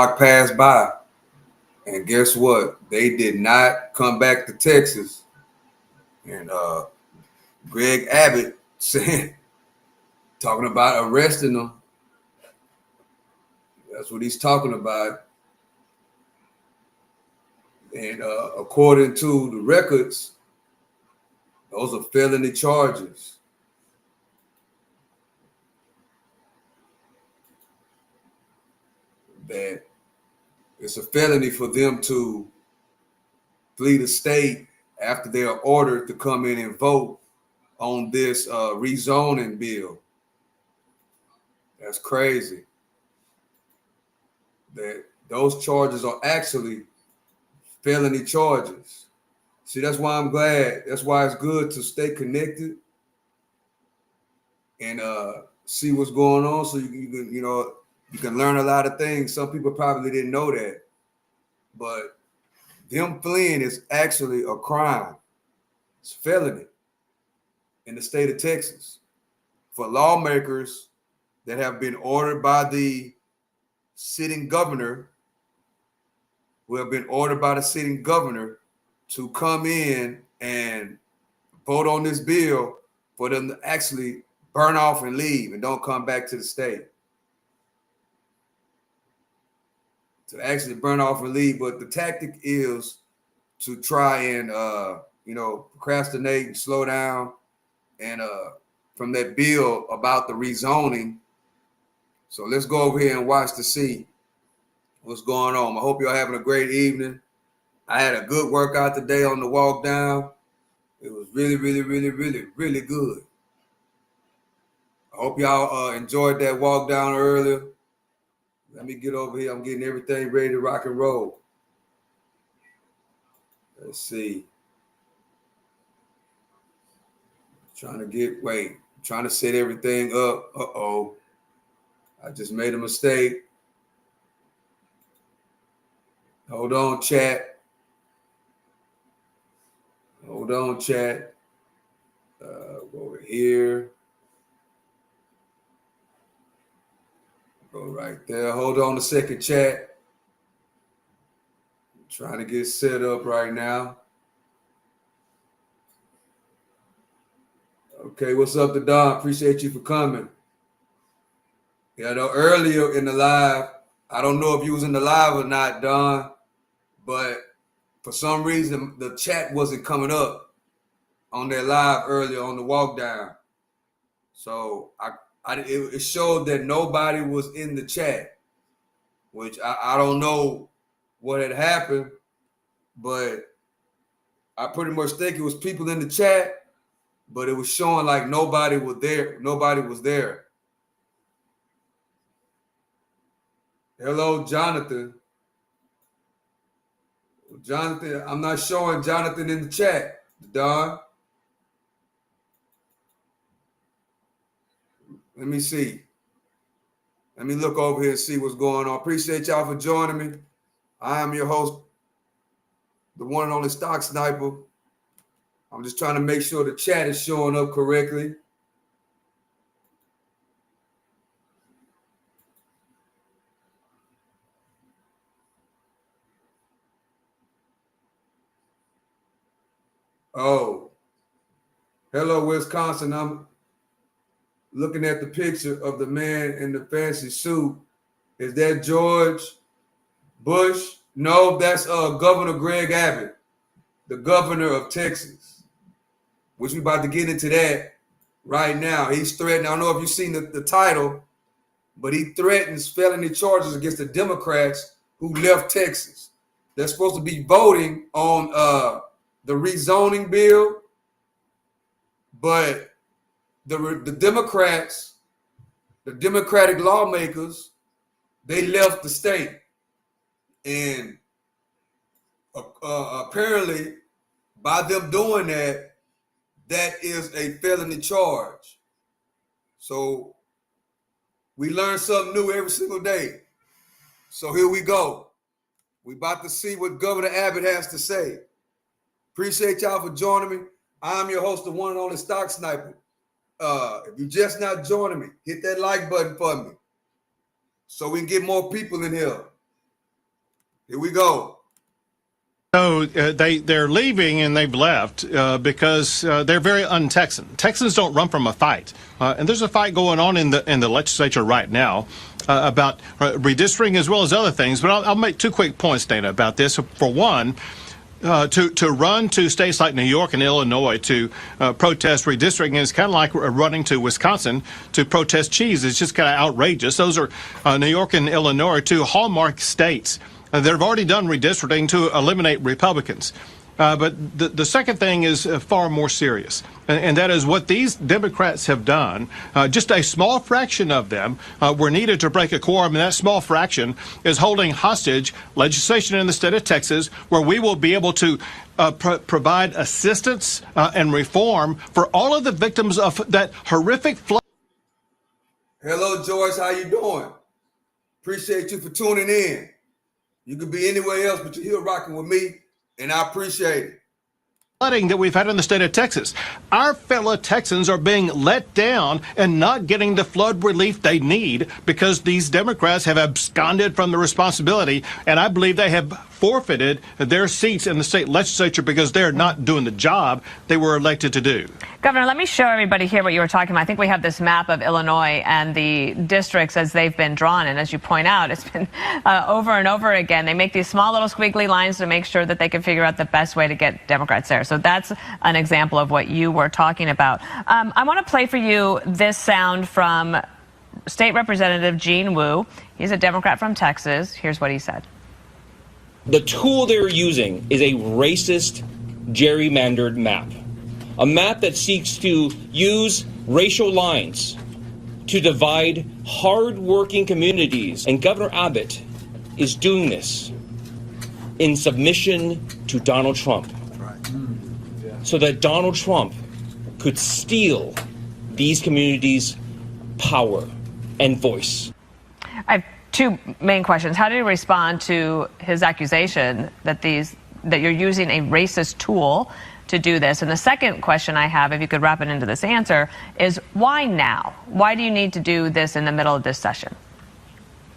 passed by, and guess what? They did not come back to Texas. And Greg Abbott said, talking about arresting them. That's what he's talking about. And according to the records, those are felony charges. That it's a felony for them to flee the state after they are ordered to come in and vote on this rezoning bill. That's crazy. That those charges are actually felony charges. See, that's why I'm glad. That's why it's good to stay connected and see what's going on, so you can learn a lot of things. Some people probably didn't know that, but them fleeing is actually a crime. It's a felony in the state of Texas for lawmakers that have been ordered by the sitting governor, to come in and vote on this bill for them to actually burn off and leave and don't come back to the state. To actually burn off and leave. But the tactic is to try and, procrastinate and slow down and from that bill about the rezoning. So let's go over here and watch to see what's going on. I hope y'all having a great evening. I had a good workout today on the walk down. It was really, really, really, really, really good. I hope y'all enjoyed that walk down earlier. Let me get over here. I'm getting everything ready to rock and roll. Let's see. Trying to set everything up. Uh-oh. I just made a mistake. Hold on, chat. Go over here. Go right there. Hold on a second, chat. I'm trying to get set up right now. Okay, what's up to Don? Appreciate you for coming. Yeah, though earlier in the live, I don't know if you was in the live or not, Don, but for some reason the chat wasn't coming up on that live earlier on the walk down. So it showed that nobody was in the chat, which I don't know what had happened, but I pretty much think it was people in the chat, but it was showing like nobody was there. Nobody was there. Hello, Jonathan. Jonathan, I'm not showing Jonathan in the chat, Don. Let me see. Let me look over here and see what's going on. Appreciate y'all for joining me. I am your host, the one and only Stock Sniper. I'm just trying to make sure the chat is showing up correctly. Oh, hello, Wisconsin. I'm looking at the picture of the man in the fancy suit. Is that George Bush? No, that's Governor Greg Abbott, the governor of Texas, which we're about to get into that right now. He's threatening, I don't know if you've seen the title, but he threatens felony charges against the Democrats who left Texas. They're supposed to be voting on the rezoning bill, but the Democrats, the Democratic lawmakers, they left the state. And apparently, by them doing that, that is a felony charge. So we learn something new every single day. So here we go. We about to see what Governor Abbott has to say. Appreciate y'all for joining me. I'm your host, the one and only Stock Sniper. If you're just not joining me, hit that like button for me so we can get more people in here. Here we go. So they're leaving and they've left because they're very un-Texan. Texans don't run from a fight, and there's a fight going on in the legislature right now about redistricting as well as other things. But I'll make two quick points, Dana, about this. For one, to run to states like New York and Illinois to protest redistricting is kind of like running to Wisconsin to protest cheese. It's just kind of outrageous. Those are New York and Illinois are two hallmark states that have already done redistricting to eliminate Republicans. But the second thing is far more serious, and that is what these Democrats have done. Just a small fraction of them were needed to break a quorum, and that small fraction is holding hostage legislation in the state of Texas where we will be able to provide assistance and reform for all of the victims of that horrific flood. Hello, Joyce. How you doing? Appreciate you for tuning in. You could be anywhere else, but you're here rocking with me, and I appreciate it. Flooding that we've had in the state of Texas. Our fellow Texans are being let down and not getting the flood relief they need because these Democrats have absconded from the responsibility, and I believe they have forfeited their seats in the state legislature because they're not doing the job they were elected to do. Governor, let me show everybody here what you were talking about. I think we have this map of Illinois and the districts as they've been drawn. And as you point out, it's been over and over again. They make these small little squiggly lines to make sure that they can figure out the best way to get Democrats there. So that's an example of what you were talking about. I want to play for you this sound from State Representative Gene Wu. He's a Democrat from Texas. Here's what he said. The tool they're using is a racist, gerrymandered map. A map that seeks to use racial lines to divide hard-working communities. And Governor Abbott is doing this in submission to Donald Trump. So that Donald Trump could steal these communities' power and voice. I have two main questions. How do you respond to his accusation that you're using a racist tool to do this? And the second question I have, if you could wrap it into this answer, is why now? Why do you need to do this in the middle of this session?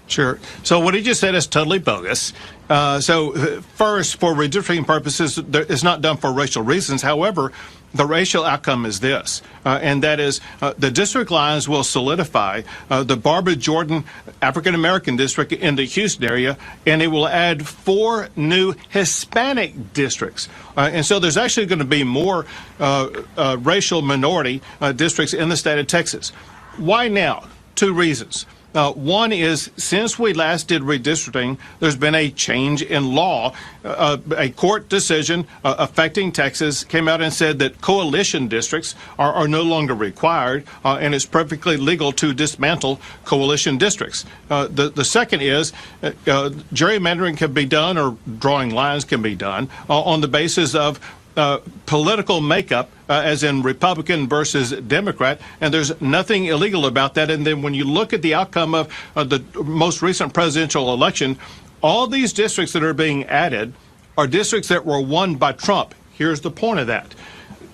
Sure. So what he just said is totally bogus. First, for redistricting purposes, it's not done for racial reasons. However, the racial outcome is this, and that is the district lines will solidify the Barbara Jordan African-American district in the Houston area, and it will add 4 new Hispanic districts. And so there's actually going to be more racial minority districts in the state of Texas. Why now? 2 reasons. One is, since we last did redistricting, there's been a change in law. A court decision affecting Texas came out and said that coalition districts are no longer required, and it's perfectly legal to dismantle coalition districts. The second is gerrymandering can be done, or drawing lines can be done, on the basis of political makeup, as in Republican versus Democrat, and there's nothing illegal about that. And then when you look at the outcome of the most recent presidential election, all these districts that are being added are districts that were won by Trump. Here's the point of that.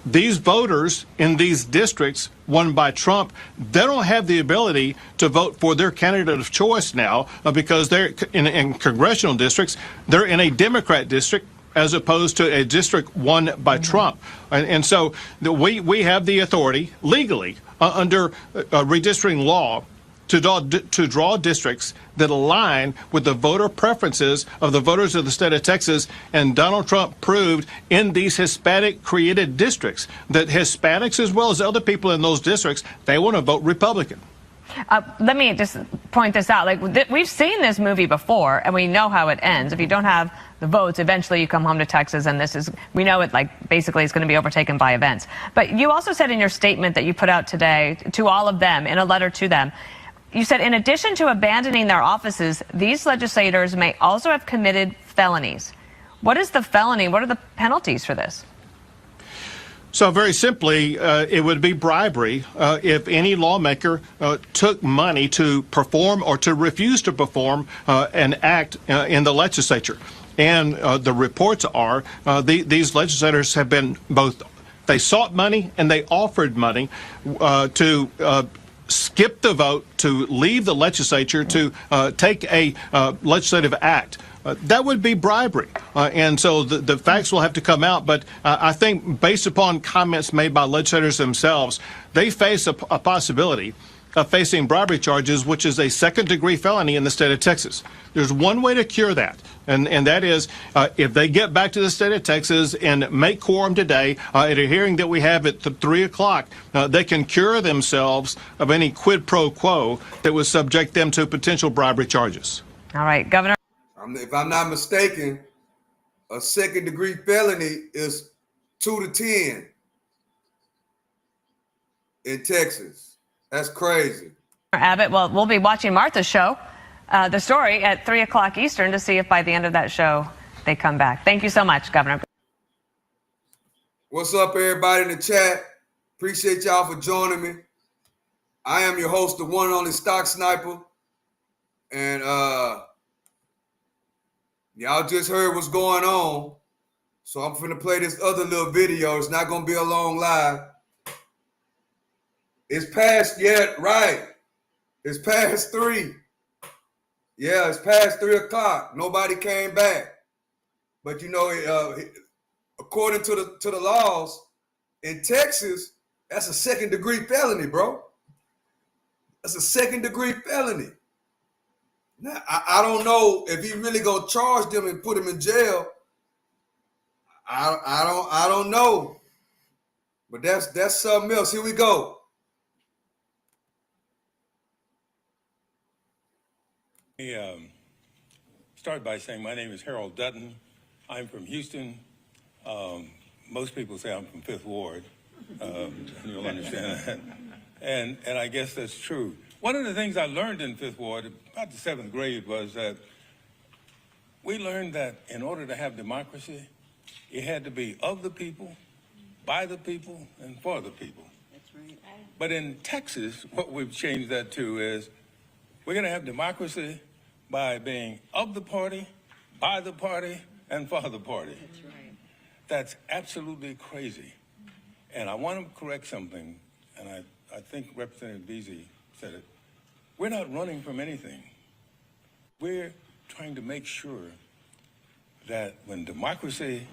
These voters in these districts won by Trump, they don't have the ability to vote for their candidate of choice now because they're in congressional districts. They're in a Democrat district as opposed to a district won by Trump. And so we have the authority legally under redistricting law to draw districts that align with the voter preferences of the voters of the state of Texas. And Donald Trump proved in these Hispanic created districts that Hispanics, as well as other people in those districts, they want to vote Republican. Let me just point this out. We've seen this movie before, and we know how it ends. If you don't have the votes, eventually you come home to Texas, and we know it, basically it's going to be overtaken by events. But you also said in your statement that you put out today to all of them, in a letter to them, you said, in addition to abandoning their offices, these legislators may also have committed felonies. What is the felony? What are the penalties for this? So very simply, it would be bribery if any lawmaker took money to perform or to refuse to perform an act in the legislature. And the reports are these legislators have been both, they sought money and they offered money to skip the vote, to leave the legislature, to take a legislative act that would be bribery. And so the facts will have to come out. But I think based upon comments made by legislators themselves, they face a possibility of facing bribery charges, which is a second-degree felony in the state of Texas. There's one way to cure that, and that is if they get back to the state of Texas and make quorum today at a hearing that we have at 3 o'clock, they can cure themselves of any quid pro quo that would subject them to potential bribery charges. All right, Governor. If I'm not mistaken, a second-degree felony is 2 to 10 in Texas. That's crazy. Abbott, well, we'll be watching Martha's show, the story at 3 o'clock Eastern, to see if by the end of that show they come back. Thank you so much, Governor. What's up, everybody in the chat? Appreciate y'all for joining me. I am your host, the one and only Stock Sniper. And y'all just heard what's going on. So I'm finna play this other little video. It's not gonna be a long live. It's past, yeah, right. It's past 3. Yeah, it's past 3 o'clock. Nobody came back. But you know, according to the laws in Texas, that's a second-degree felony, bro. That's a second-degree felony. Now, I don't know if he really gonna charge them and put them in jail. I don't know. But that's something else. Here we go. Start by saying my name is Harold Dutton. I'm from Houston. Most people say I'm from Fifth Ward. You'll understand that. And I guess that's true. One of the things I learned in Fifth Ward, about the 7th grade, was that we learned that in order to have democracy, it had to be of the people, by the people, and for the people. That's right. But in Texas, what we've changed that to is we're going to have democracy by being of the party, by the party, and for the party. That's right. That's absolutely crazy. And I want to correct something, and I think Representative Beasley said it. We're not running from anything. We're trying to make sure that when democracy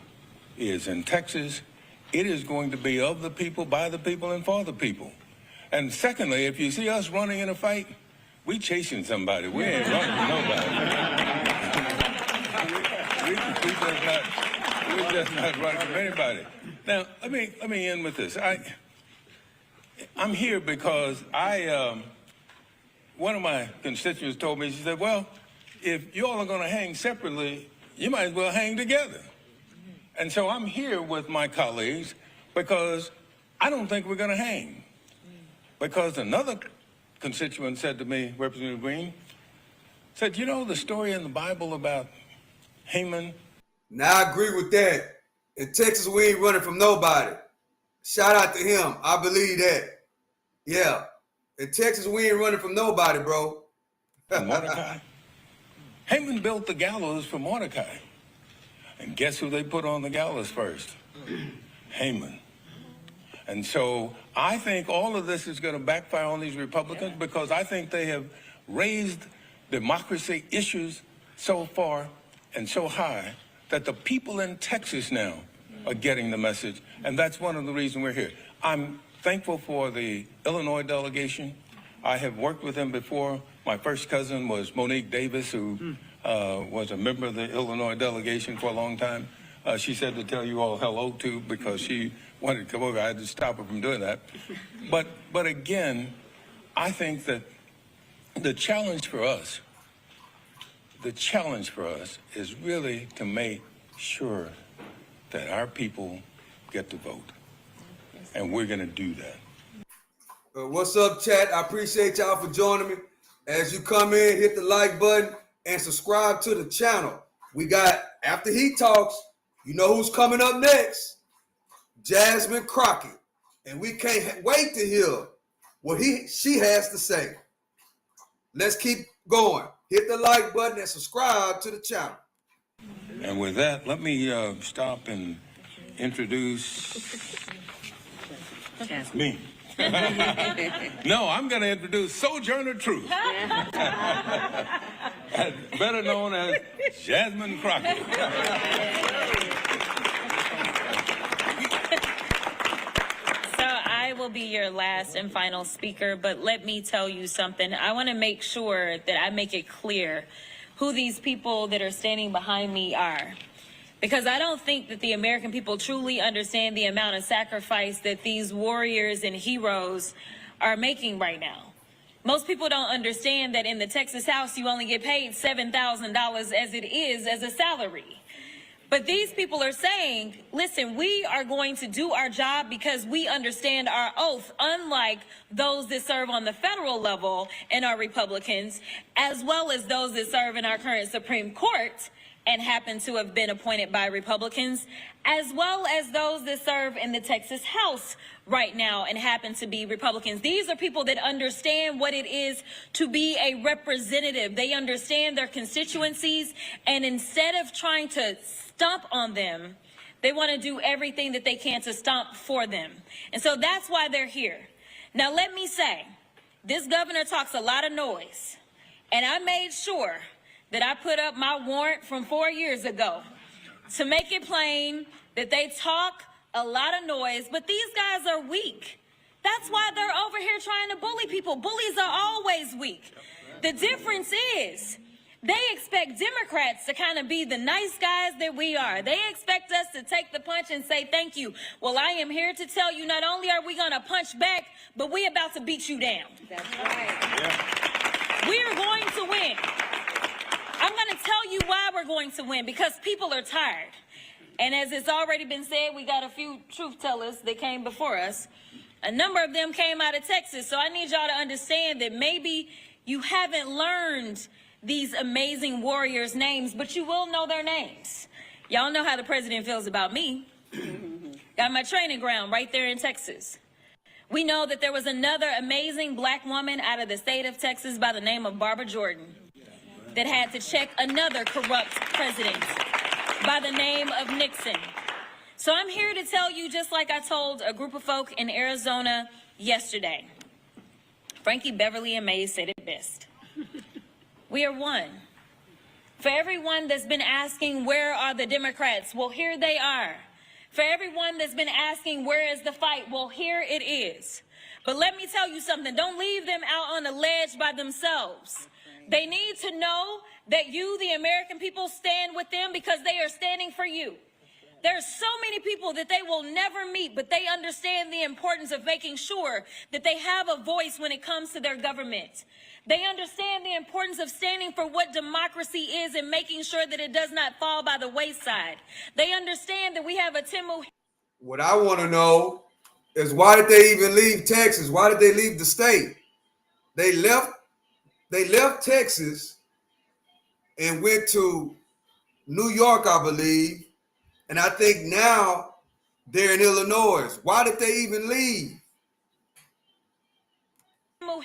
is in Texas, it is going to be of the people, by the people, and for the people. And secondly, if you see us running in a fight, we chasing somebody. We ain't running from nobody. We're just not running from anybody. Now, let me end with this. I'm here because one of my constituents told me, she said, well, if you all are going to hang separately, you might as well hang together. And so I'm here with my colleagues because I don't think we're going to hang. Because another constituent said to me, Representative Green, said, you know the story in the Bible about Haman? Now I agree with that. In Texas, we ain't running from nobody. Shout out to him. I believe that. Yeah. In Texas, we ain't running from nobody, bro. Mordecai. Haman built the gallows for Mordecai. And guess who they put on the gallows first? Haman. And so I think all of this is going to backfire on these Republicans because I think they have raised democracy issues so far and so high that the people in Texas now are getting the message. And that's one of the reasons we're here. I'm thankful for the Illinois delegation. I have worked with them before. My first cousin was Monique Davis, who was a member of the Illinois delegation for a long time. She said to tell you all hello to because she wanted to come over. I had to stop her from doing that. But again, I think that the challenge for us is really to make sure that our people get to vote. And we're going to do that. What's up, chat? I appreciate y'all for joining me. As you come in, hit the like button and subscribe to the channel. We got, after he talks, you know who's coming up next? Jasmine Crockett. And we can't wait to hear what she has to say. Let's keep going. Hit the like button and subscribe to the channel. And with that, let me stop and introduce me. No, I'm going to introduce Sojourner Truth, better known as Jasmine Crockett. I will be your last and final speaker, but let me tell you something. I want to make sure that I make it clear who these people that are standing behind me are. Because I don't think that the American people truly understand the amount of sacrifice that these warriors and heroes are making right now. Most people don't understand that in the Texas House, you only get paid $7,000 as it is as a salary. But these people are saying, listen, we are going to do our job because we understand our oath, unlike those that serve on the federal level and are Republicans, as well as those that serve in our current Supreme Court and happen to have been appointed by Republicans, as well as those that serve in the Texas House right now and happen to be Republicans. These are people that understand what it is to be a representative. They understand their constituencies, and instead of trying to stomp on them, they want to do everything that they can to stomp for them. And so that's why they're here. Now, let me say, this governor talks a lot of noise, and I made sure that I put up my warrant from 4 years ago to make it plain that they talk a lot of noise, but these guys are weak. That's why they're over here trying to bully people. Bullies are always weak. The difference is they expect Democrats to kind of be the nice guys that we are. They expect us to take the punch and say thank you. Well, I am here to tell you, not only are we going to punch back, but we're about to beat you down. That's right. Yeah. We are going to win. I'm going to tell you why we're going to win, because people are tired. And as it's already been said, we got a few truth tellers that came before us. A number of them came out of Texas. So I need y'all to understand that maybe you haven't learned these amazing warriors' names, but you will know their names. Y'all know how the president feels about me. Got my training ground right there in Texas. We know that there was another amazing black woman out of the state of Texas by the name of Barbara Jordan that had to check another corrupt president by the name of Nixon. So I'm here to tell you, just like I told a group of folk in Arizona yesterday, Frankie Beverly and Mays said it best. We are one. For everyone that's been asking, where are the Democrats? Well, here they are. For everyone that's been asking, where is the fight? Well, here it is. But let me tell you something. Don't leave them out on a ledge by themselves. They need to know that you, the American people, stand with them because they are standing for you. There's so many people that they will never meet, but they understand the importance of making sure that they have a voice when it comes to their government. They understand the importance of standing for what democracy is and making sure that it does not fall by the wayside. They understand that we have a What I want to know is, why did they even leave Texas? Why did they leave the state? They left Texas and went to New York, I believe. And I think now they're in Illinois. Why did they even leave?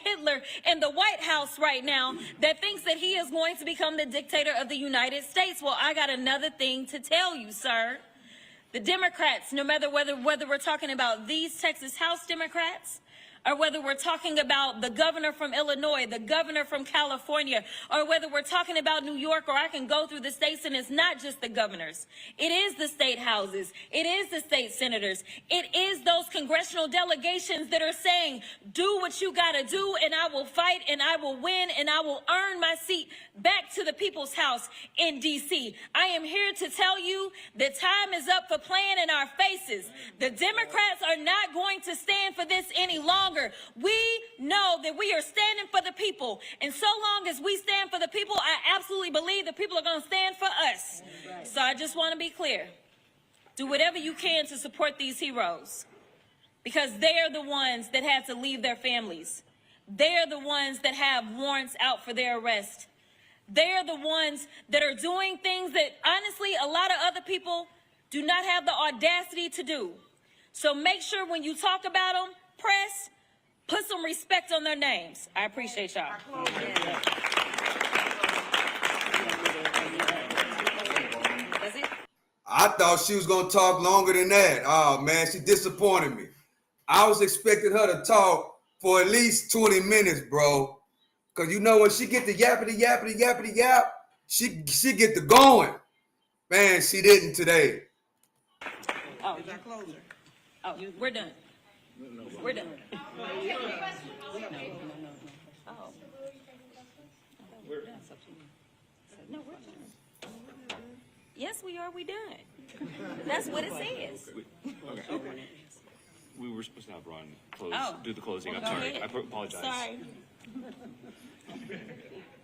Hitler in the White House right now that thinks that he is going to become the dictator of the United States. Well, I got another thing to tell you, sir. The Democrats, no matter whether we're talking about these Texas House Democrats, or whether we're talking about the governor from Illinois, the governor from California, or whether we're talking about New York, or I can go through the states, and it's not just the governors. It is the state houses. It is the state senators. It is those congressional delegations that are saying, do what you got to do, and I will fight, and I will win, and I will earn my seat back to the people's house in D.C. I am here to tell you that time is up for playing in our faces. The Democrats are not going to stand for this any longer. We know that we are standing for the people, and so long as we stand for the people, I absolutely believe the people are going to stand for us. So I just want to be clear. Do whatever you can to support these heroes, because they are the ones that had to leave their families. They are the ones that have warrants out for their arrest. They are the ones that are doing things that, honestly, a lot of other people do not have the audacity to do. So make sure when you talk about them, press, put some respect on their names. I appreciate y'all. I thought she was going to talk longer than that. Oh, man, she disappointed me. I was expecting her to talk for at least 20 minutes, bro. Cause you know when she get the yappity yap, she get the going. Man, she didn't today. Oh, oh, we're done. We're done. Oh. No, we're done. Yes, we are. We done. That's what it says. Okay. We were supposed to have Ron do the closing. I'm Go sorry. ahead. I apologize. Sorry.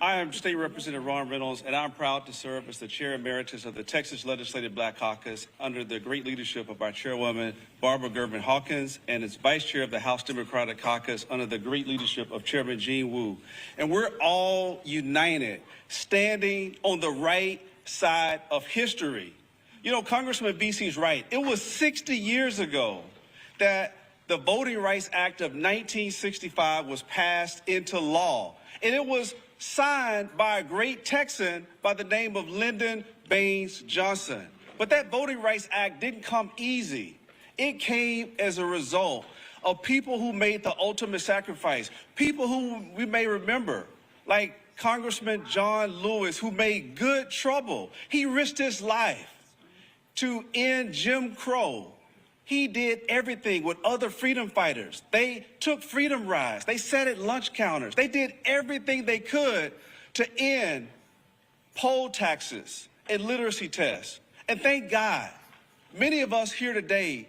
I am State Representative Ron Reynolds, and I'm proud to serve as the Chair Emeritus of the Texas Legislative Black Caucus under the great leadership of our Chairwoman, Barbara Gervin Hawkins, and as Vice Chair of the House Democratic Caucus under the great leadership of Chairman Gene Wu. And we're all united, standing on the right side of history. You know, Congressman BC's right. It was 60 years ago that the Voting Rights Act of 1965 was passed into law. And it was signed by a great Texan by the name of Lyndon Baines Johnson. But that Voting Rights Act didn't come easy. It came as a result of people who made the ultimate sacrifice, people who we may remember, like Congressman John Lewis, who made good trouble. He risked his life to end Jim Crow. He did everything with other freedom fighters. They took freedom rides. They sat at lunch counters. They did everything they could to end poll taxes and literacy tests. And thank God, many of us here today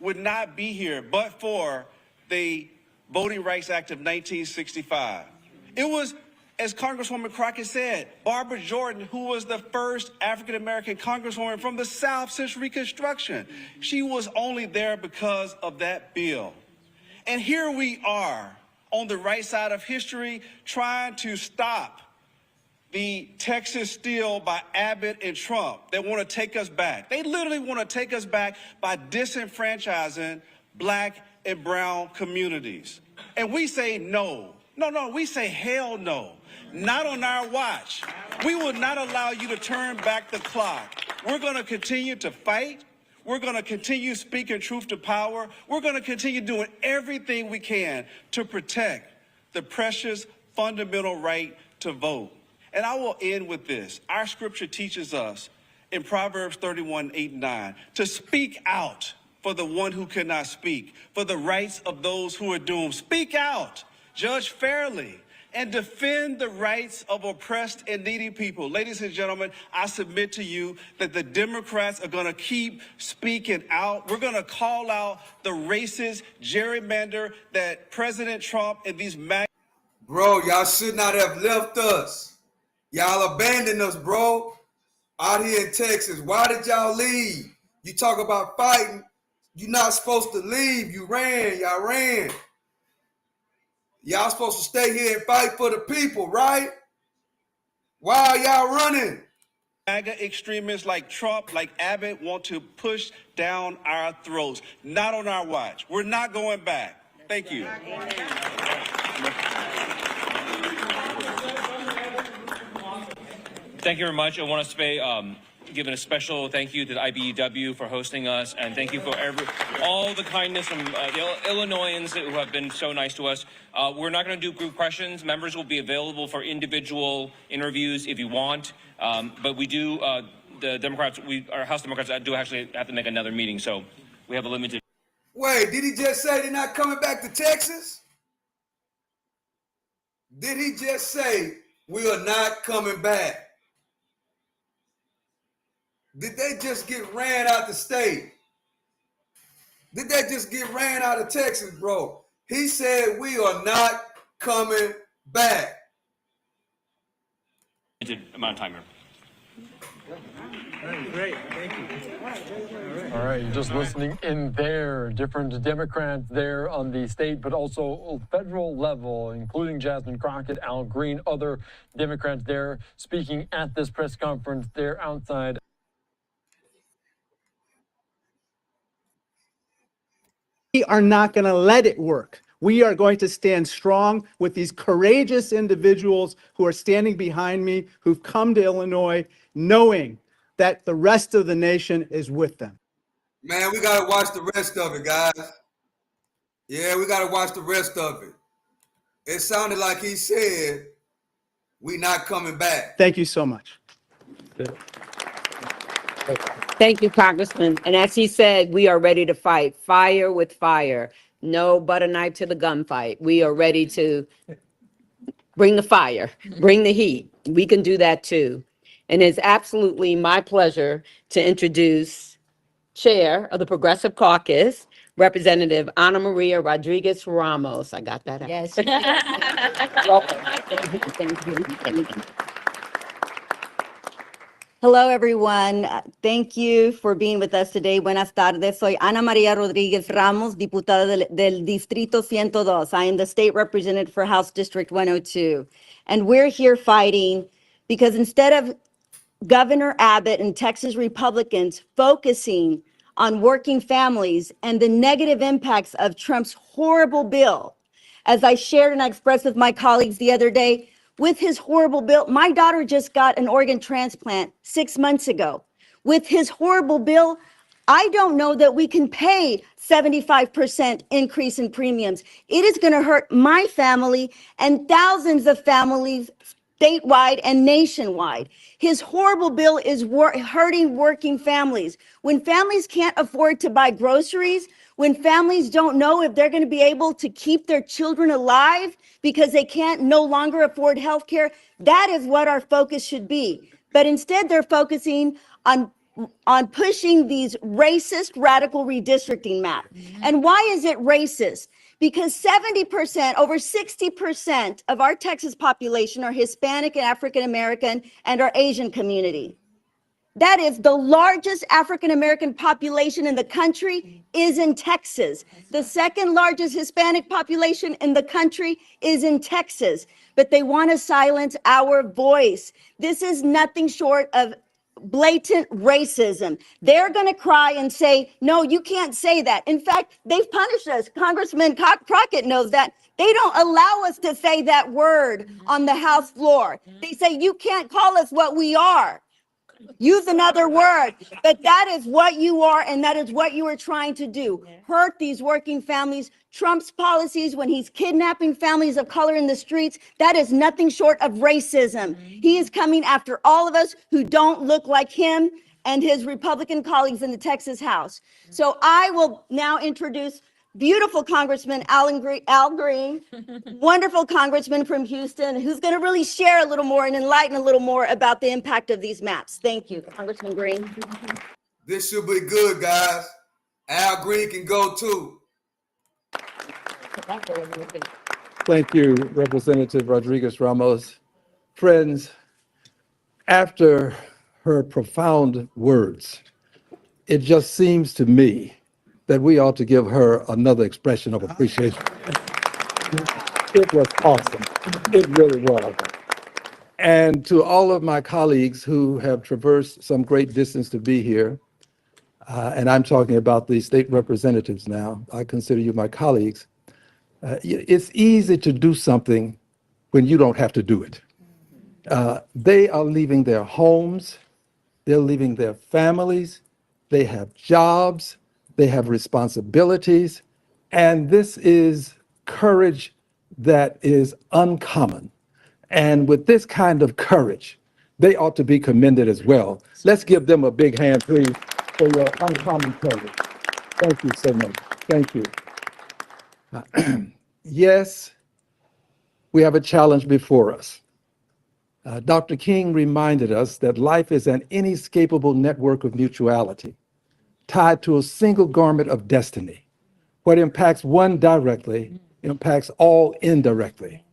would not be here but for the Voting Rights Act of 1965. It was, as Congresswoman Crockett said, Barbara Jordan, who was the first African-American congresswoman from the South since Reconstruction. She was only there because of that bill. And here we are on the right side of history trying to stop the Texas steal by Abbott and Trump that want to take us back. They literally want to take us back by disenfranchising Black and brown communities. And we say no. No, we say hell no. Not on our watch. We will not allow you to turn back the clock. We're going to continue to fight. We're going to continue speaking truth to power. We're going to continue doing everything we can to protect the precious fundamental right to vote. And I will end with this. Our scripture teaches us in Proverbs 31:8-9 to speak out for the one who cannot speak, for the rights of those who are doomed. Speak out, judge fairly, and defend the rights of oppressed and needy people. Ladies and gentlemen, I submit to you that the Democrats are going to keep speaking out. We're going to call out the racist gerrymander that President Trump and these Bro, y'all should not have left us. Y'all abandoned us, bro, out here in Texas. Why did y'all leave? You talk about fighting. You're not supposed to leave. You ran. Y'all ran. Y'all supposed to stay here and fight for the people, right? Why are y'all running? MAGA extremists like Trump, like Abbott, want to push down our throats. Not on our watch. We're not going back. Thank you. Thank you very much. I want to say, give a special thank you to the IBEW for hosting us, and thank you for all the kindness from the Illinoisans who have been so nice to us. We're not going to do group questions. Members will be available for individual interviews if you want, but we do, the Democrats, our House Democrats do actually have to make another meeting, so we have a limited. Wait, did he just say they're not coming back to Texas? Did he just say we are not coming back? Did they just get ran out the state? Did they just get ran out of Texas, bro? He said we are not coming back. Amount of time here. Great, thank you. All right, just listening in there, different Democrats there on the state, but also federal level, including Jasmine Crockett, Al Green, other Democrats there speaking at this press conference there outside. We are not going to let it work. We are going to stand strong with these courageous individuals who are standing behind me, who've come to Illinois, knowing that the rest of the nation is with them. Man, we got to watch the rest of it, guys. Yeah, we got to watch the rest of it. It sounded like he said, we not coming back. Thank you so much. Thank you, Congressman. And as he said, we are ready to fight fire with fire. No butter knife to the gunfight. We are ready to bring the fire, bring the heat. We can do that too. And it's absolutely my pleasure to introduce Chair of the Progressive Caucus, Representative Ana Maria Rodriguez Ramos. I got that out. Yes. Welcome. Thank you. Hello, everyone. Thank you for being with us today. Buenas tardes. Soy Ana María Rodríguez Ramos, diputada del Distrito 102. I am the state representative for House District 102. And we're here fighting because instead of Governor Abbott and Texas Republicans focusing on working families and the negative impacts of Trump's horrible bill, as I shared and I expressed with my colleagues the other day, with his horrible bill, my daughter just got an organ transplant 6 months ago. With his horrible bill, I don't know that we can pay 75% increase in premiums. It is going to hurt my family and thousands of families statewide and nationwide. His horrible bill is hurting working families. When families can't afford to buy groceries, when families don't know if they're going to be able to keep their children alive because they can't no longer afford health care, that is what our focus should be. But instead, they're focusing on pushing these racist radical redistricting maps. And why is it racist? Because 70%, over 60% of our Texas population are Hispanic and African American and our Asian community. That is the largest African American population in the country is in Texas. The second largest Hispanic population in the country is in Texas, but they want to silence our voice. This is nothing short of blatant racism. They're going to cry and say, no, you can't say that. In fact, they've punished us. Congressman Crockett knows that. They don't allow us to say that word on the House floor. They say, you can't call us what we are. Use another word, but that is what you are, and that is what you are trying to do. Hurt these working families. Trump's policies when he's kidnapping families of color in the streets, that is nothing short of racism. He is coming after all of us who don't look like him and his Republican colleagues in the Texas House. So I will now introduce beautiful Congressman Al Green, wonderful congressman from Houston, who's going to really share a little more and enlighten a little more about the impact of these maps. Thank you, Congressman Green. This should be good, guys. Al Green can go too. Thank you, Representative Rodriguez Ramos. Friends, after her profound words, it just seems to me that we ought to give her another expression of appreciation. It was awesome. It really was. And to all of my colleagues who have traversed some great distance to be here, and I'm talking about the state representatives now, I consider you my colleagues, it's easy to do something when you don't have to do it. They are leaving their homes, they're leaving their families, they have jobs, they have responsibilities, and this is courage that is uncommon. And with this kind of courage, they ought to be commended as well. Let's give them a big hand, please, for your uncommon courage. Thank you so much. Thank you. Yes, we have a challenge before us. Dr. King reminded us that life is an inescapable network of mutuality, tied to a single garment of destiny. What impacts one directly impacts all indirectly.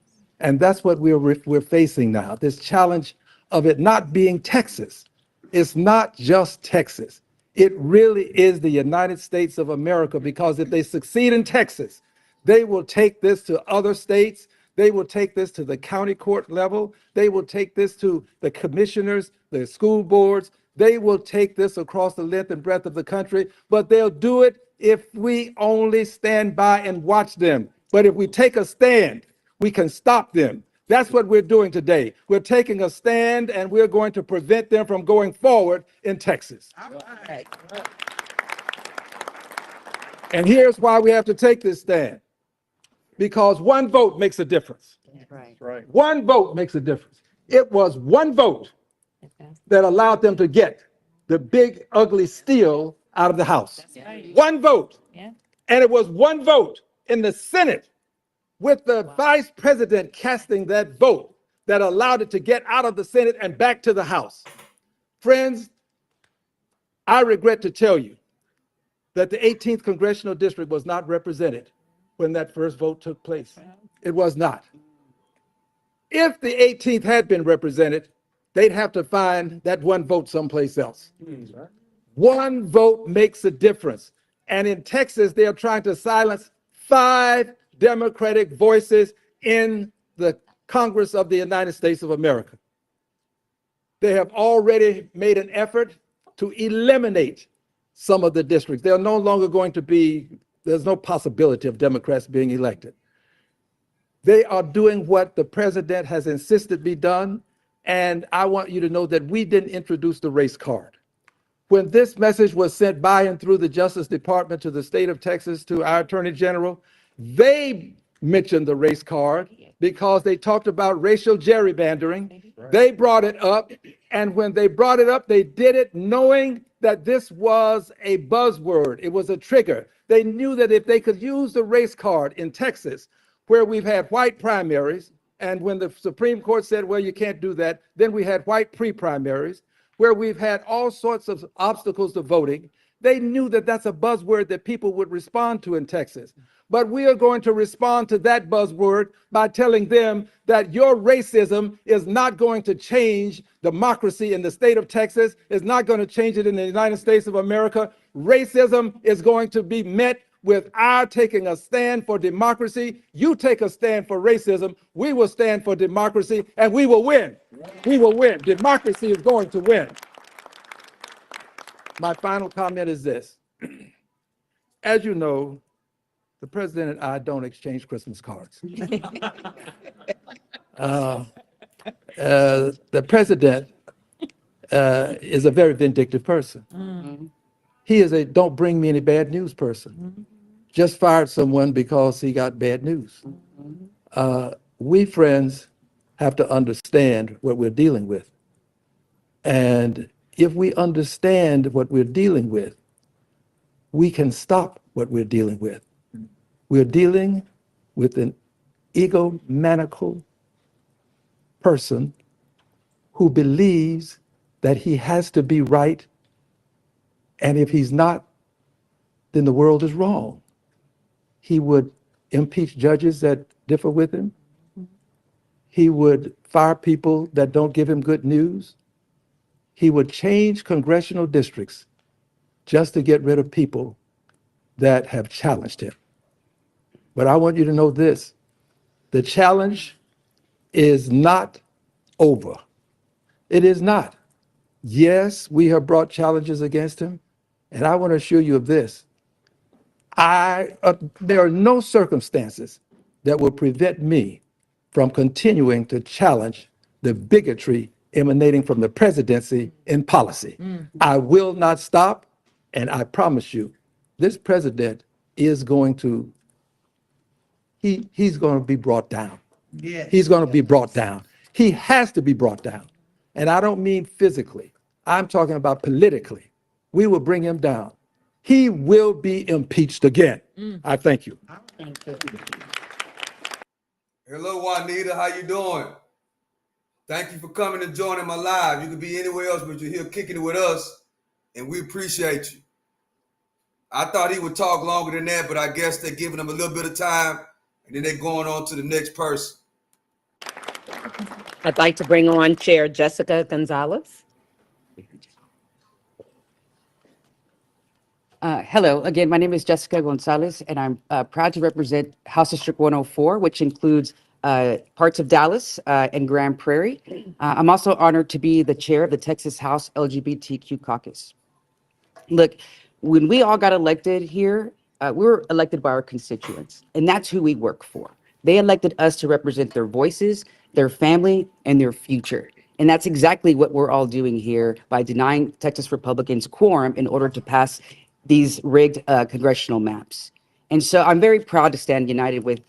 And that's what we're facing now, this challenge of it not being Texas. It's not just Texas. It really is the United States of America, because if they succeed in Texas, they will take this to other states. They will take this to the county court level. They will take this to the commissioners, the school boards. They will take this across the length and breadth of the country, but they'll do it if we only stand by and watch them. But if we take a stand, we can stop them. That's what we're doing today. We're taking a stand, and we're going to prevent them from going forward in Texas. And here's why we have to take this stand. because one vote makes a difference. Right. One vote makes a difference. It was one vote that allowed them to get the big, ugly steal out of the House. One vote. And it was one vote in the Senate with the vice president casting that vote that allowed it to get out of the Senate and back to the House. Friends, I regret to tell you that the 18th Congressional District was not represented when that first vote took place. It was not. If the 18th had been represented, they'd have to find that one vote someplace else. One vote makes a difference. And in Texas, they are trying to silence 5 Democratic voices in the Congress of the United States of America. They have already made an effort to eliminate some of the districts. They are no longer going to be, there's no possibility of Democrats being elected. They are doing what the president has insisted be done. And I want you to know that we didn't introduce the race card. When this message was sent by and through the Justice Department to the state of Texas, to our Attorney General, they mentioned the race card because they talked about racial gerrymandering. They brought it up. And when they brought it up, they did it knowing that this was a buzzword. It was a trigger. They knew that if they could use the race card in Texas, where we've had white primaries, and when the Supreme Court said, well, you can't do that, then we had white pre-primaries, where we've had all sorts of obstacles to voting. They knew that that's a buzzword that people would respond to in Texas. But we are going to respond to that buzzword by telling them that your racism is not going to change democracy in the state of Texas, is not going to change it in the United States of America. Racism is going to be met with our taking a stand for democracy. You take a stand for racism, we will stand for democracy, and we will win. We will win. Democracy is going to win. My final comment is this. As you know, the president and I don't exchange Christmas cards. The president is a very vindictive person. He is a don't bring me any bad news person. Just fired someone because he got bad news. We friends have to understand what we're dealing with. And if we understand what we're dealing with, we can stop what we're dealing with. We're dealing with an egomaniacal person who believes that he has to be right, and if he's not, then the world is wrong. He would impeach judges that differ with him. He would fire people that don't give him good news. He would change congressional districts just to get rid of people that have challenged him. But I want you to know this, the challenge is not over. It is not. Yes, we have brought challenges against him, and I want to assure you of this. There are no circumstances that will prevent me from continuing to challenge the bigotry emanating from the presidency in policy. I will not stop, and I promise you, this president is going to, he's going to be brought down. Yes. He's going to be brought down. He has to be brought down. And I don't mean physically. I'm talking about politically. We will bring him down. He will be impeached again. I thank you. Thank you. Hello, Juanita. How you doing? Thank you for coming and joining my live. You could be anywhere else, but you're here kicking it with us, and we appreciate you. I thought he would talk longer than that, but I guess they're giving him a little bit of time, and then they're going on to the next person. I'd like to bring on Chair Jessica Gonzalez. Hello, again, my name is Jessica Gonzalez, and I'm proud to represent House District 104, which includes parts of Dallas and Grand Prairie. I'm also honored to be the chair of the Texas House LGBTQ Caucus. Look, when we all got elected here, we were elected by our constituents, and that's who we work for. They elected us to represent their voices, their family, and their future. And that's exactly what we're all doing here by denying Texas Republicans quorum in order to pass these rigged congressional maps. And so I'm very proud to stand united with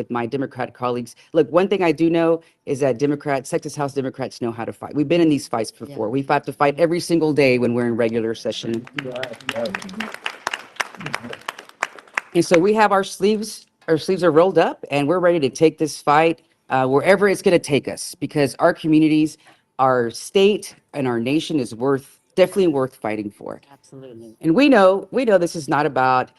my Democrat colleagues. Look, one thing I do know is that Texas House Democrats know how to fight. We've been in these fights before. We've had to fight every single day when we're in regular session. And so we have our sleeves are rolled up, and we're ready to take this fight wherever it's going to take us, because our communities, our state, and our nation is definitely worth fighting for. Absolutely. And we know this is not about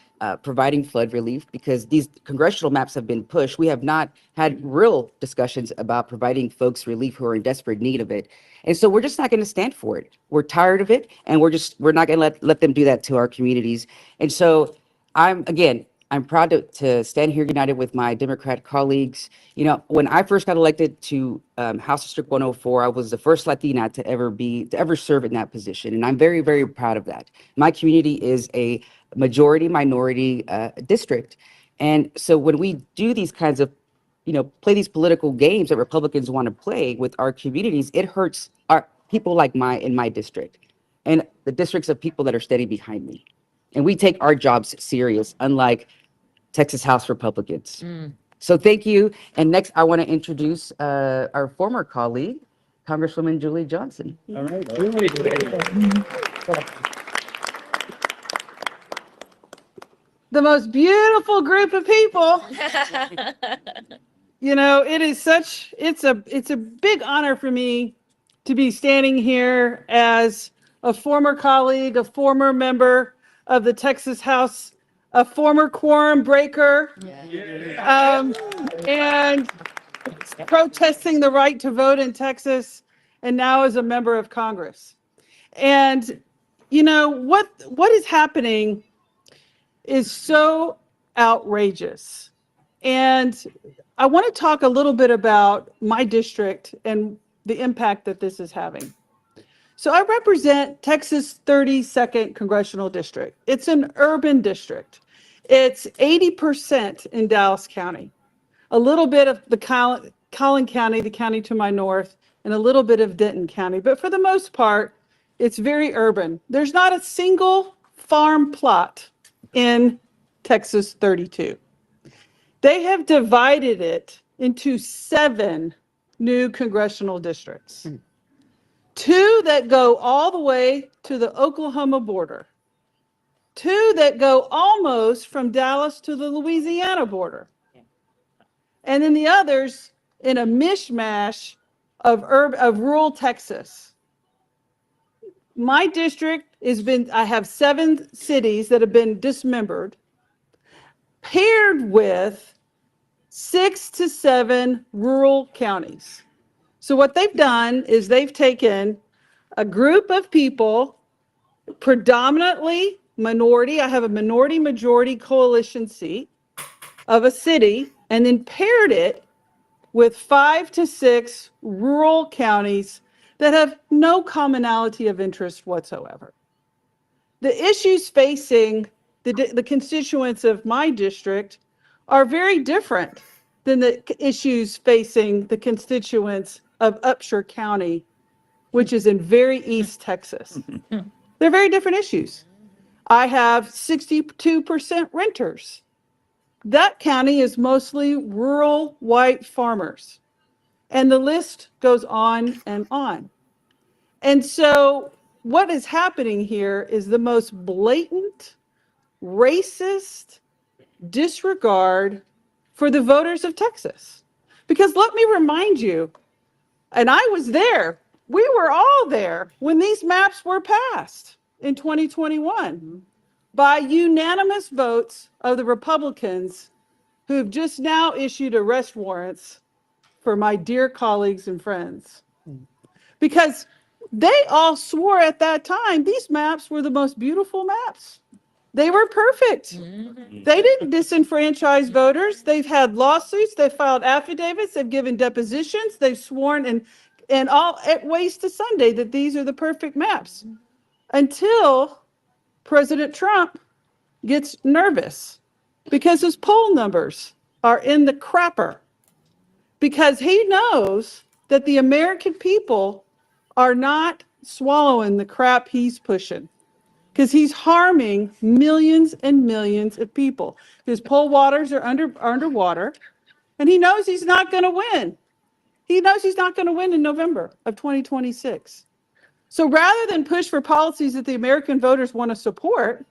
providing flood relief, because these congressional maps have been pushed. We have not had real discussions about providing folks relief who are in desperate need of it. And so we're just not going to stand for it. We're tired of it, and we're not going to let them do that to our communities. And so I'm proud to stand here united with my Democrat colleagues. You know, when I first got elected to House District 104, I was the first Latina to ever serve in that position, and I'm very, very proud of that. My community is a majority minority district, and so when we do these kinds of, play these political games that Republicans want to play with our communities, it hurts our people like in my district, and the districts of people that are standing behind me. And we take our jobs serious, unlike Texas House Republicans. So thank you. And next, I want to introduce our former colleague, Congresswoman Julie Johnson. All right. The most beautiful group of people. You know, it's a big honor for me to be standing here as a former colleague, a former member of the Texas House, a former quorum breaker, and protesting the right to vote in Texas, and now as a member of Congress. And you know what is happening is so outrageous. And I want to talk a little bit about my district and the impact that this is having. So I represent Texas 32nd Congressional District. It's an urban district. It's 80% in Dallas County, a little bit of the Collin County, the county to my north, and a little bit of Denton County. But for the most part, it's very urban. There's not a single farm plot in Texas 32. They have divided it into 7 new congressional districts. 2 that go all the way to the Oklahoma border. 2 that go almost from Dallas to the Louisiana border. And then the others in a mishmash of rural Texas. My district I have 7 cities that have been dismembered, paired with 6 to 7 rural counties. So what they've done is they've taken a group of people, predominantly minority, I have a minority majority coalition seat of a city, and then paired it with 5 to 6 rural counties that have no commonality of interest whatsoever. The issues facing the constituents of my district are very different than the issues facing the constituents of Upshur County, which is in very East Texas. They're very different issues. I have 62% renters. That county is mostly rural white farmers. And the list goes on and on. And so what is happening here is the most blatant, racist disregard for the voters of Texas. Because let me remind you, and I was there, we were all there when these maps were passed in 2021 by unanimous votes of the Republicans who've just now issued arrest warrants for my dear colleagues and friends. Because they all swore at that time these maps were the most beautiful maps. They were perfect. They didn't disenfranchise voters. They've had lawsuits, they've filed affidavits, they've given depositions, they've sworn and all at ways to Sunday that these are the perfect maps. Until President Trump gets nervous because his poll numbers are in the crapper. Because he knows that the American people are not swallowing the crap he's pushing. because he's harming millions and millions of people. His poll waters are underwater, and he knows he's not going to win. He knows he's not going to win in November of 2026. So rather than push for policies that the American voters want to support,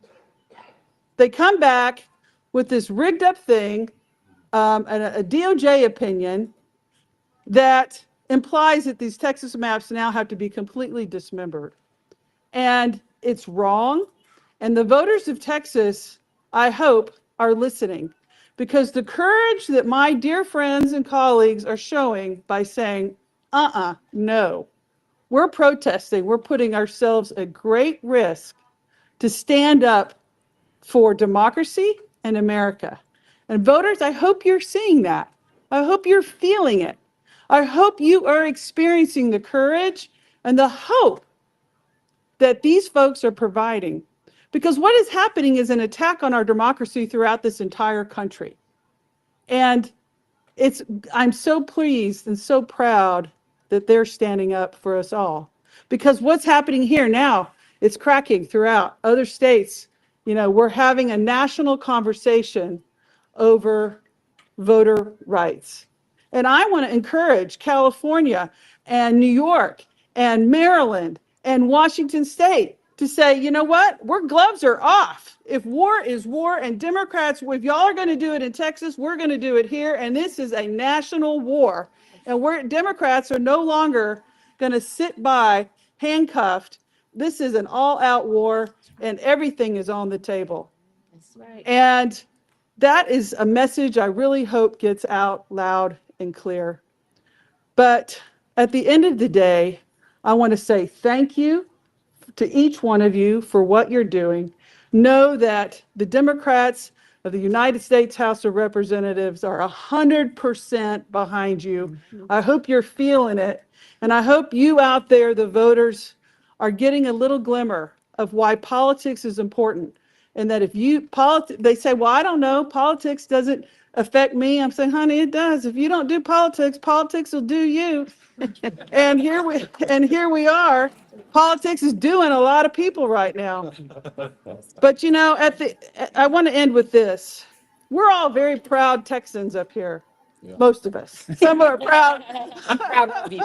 they come back with this rigged up thing, a DOJ opinion that implies that these Texas maps now have to be completely dismembered. And it's wrong. And the voters of Texas, I hope, are listening, because the courage that my dear friends and colleagues are showing by saying, no, we're protesting, we're putting ourselves at great risk to stand up for democracy and America. And voters, I hope you're seeing that. I hope you're feeling it. I hope you are experiencing the courage and the hope that these folks are providing. Because what is happening is an attack on our democracy throughout this entire country. And I'm so pleased and so proud that they're standing up for us all. Because what's happening here now, it's cracking throughout other states. You know, we're having a national conversation over voter rights. And I want to encourage California and New York and Maryland and Washington State to say, you know what, gloves are off. If war is war, and Democrats, if y'all are going to do it in Texas, we're going to do it here. And this is a national war. And Democrats are no longer going to sit by handcuffed. This is an all-out war, and everything is on the table. That's right. And that is a message I really hope gets out loud and clear. But at the end of the day, I want to say thank you to each one of you for what you're doing. Know that the Democrats of the United States House of Representatives are 100% behind you. I hope you're feeling it. And I hope you out there, the voters, are getting a little glimmer of why politics is important. And that if they say, well, I don't know, politics doesn't affect me. I'm saying, honey, it does. If you don't do politics, politics will do you. And here we are. Politics is doing a lot of people right now. But you know, I want to end with this. We're all very proud Texans up here. Yeah. Most of us. Some are proud. I'm proud of you.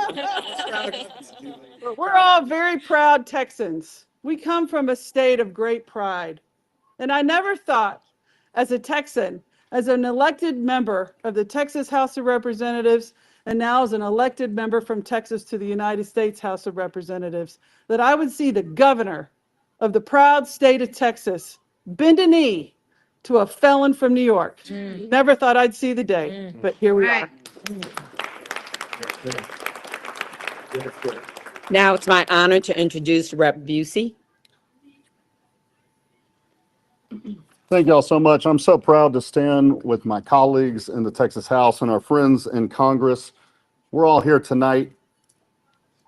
We're all very proud Texans. We come from a state of great pride. And I never thought, as a Texan, as an elected member of the Texas House of Representatives, and now as an elected member from Texas to the United States House of Representatives, that I would see the governor of the proud state of Texas bend a knee to a felon from New York. Never thought I'd see the day, but here we are. Now it's my honor to introduce Rep. Busey. Thank y'all so much. I'm so proud to stand with my colleagues in the Texas House and our friends in Congress. We're all here tonight,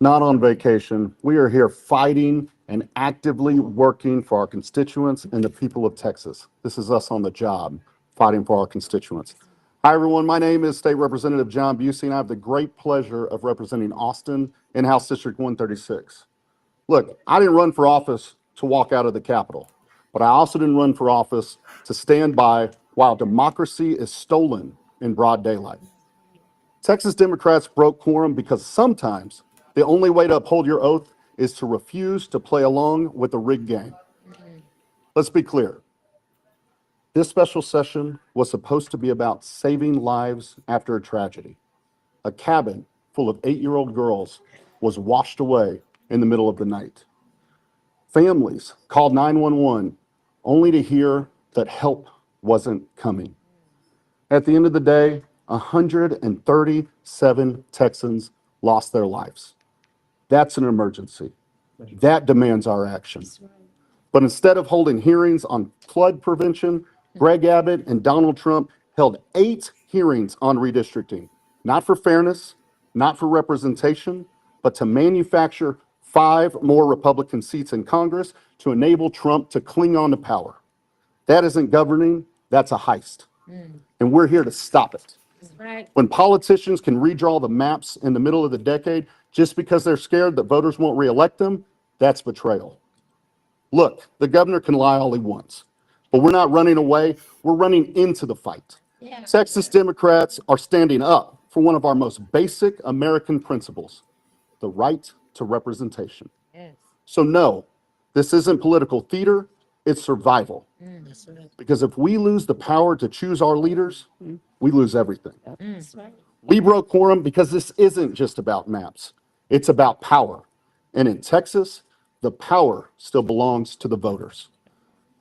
not on vacation. We are here fighting and actively working for our constituents and the people of Texas. This is us on the job, fighting for our constituents. Hi, everyone. My name is State Representative John Busey, and I have the great pleasure of representing Austin in House District 136. Look, I didn't run for office to walk out of the Capitol. But I also didn't run for office to stand by while democracy is stolen in broad daylight. Texas Democrats broke quorum because sometimes the only way to uphold your oath is to refuse to play along with the rigged game. Let's be clear. This special session was supposed to be about saving lives after a tragedy. A cabin full of 8-year-old girls was washed away in the middle of the night. Families called 911 only to hear that help wasn't coming. At the end of the day, 137 Texans lost their lives. That's an emergency. That demands our action. But instead of holding hearings on flood prevention, Greg Abbott and Donald Trump held 8 hearings on redistricting, not for fairness, not for representation, but to manufacture 5 more Republican seats in Congress to enable Trump to cling on to power. That isn't governing, that's a heist. And we're here to stop it. Right. When politicians can redraw the maps in the middle of the decade just because they're scared that voters won't reelect them, that's betrayal. Look, the governor can lie all he wants, but we're not running away. We're running into the fight. Texas Democrats are standing up for one of our most basic American principles, the right to representation. So no, this isn't political theater, it's survival. Because if we lose the power to choose our leaders, we lose everything. We broke quorum because this isn't just about maps. It's about power. And in Texas, the power still belongs to the voters.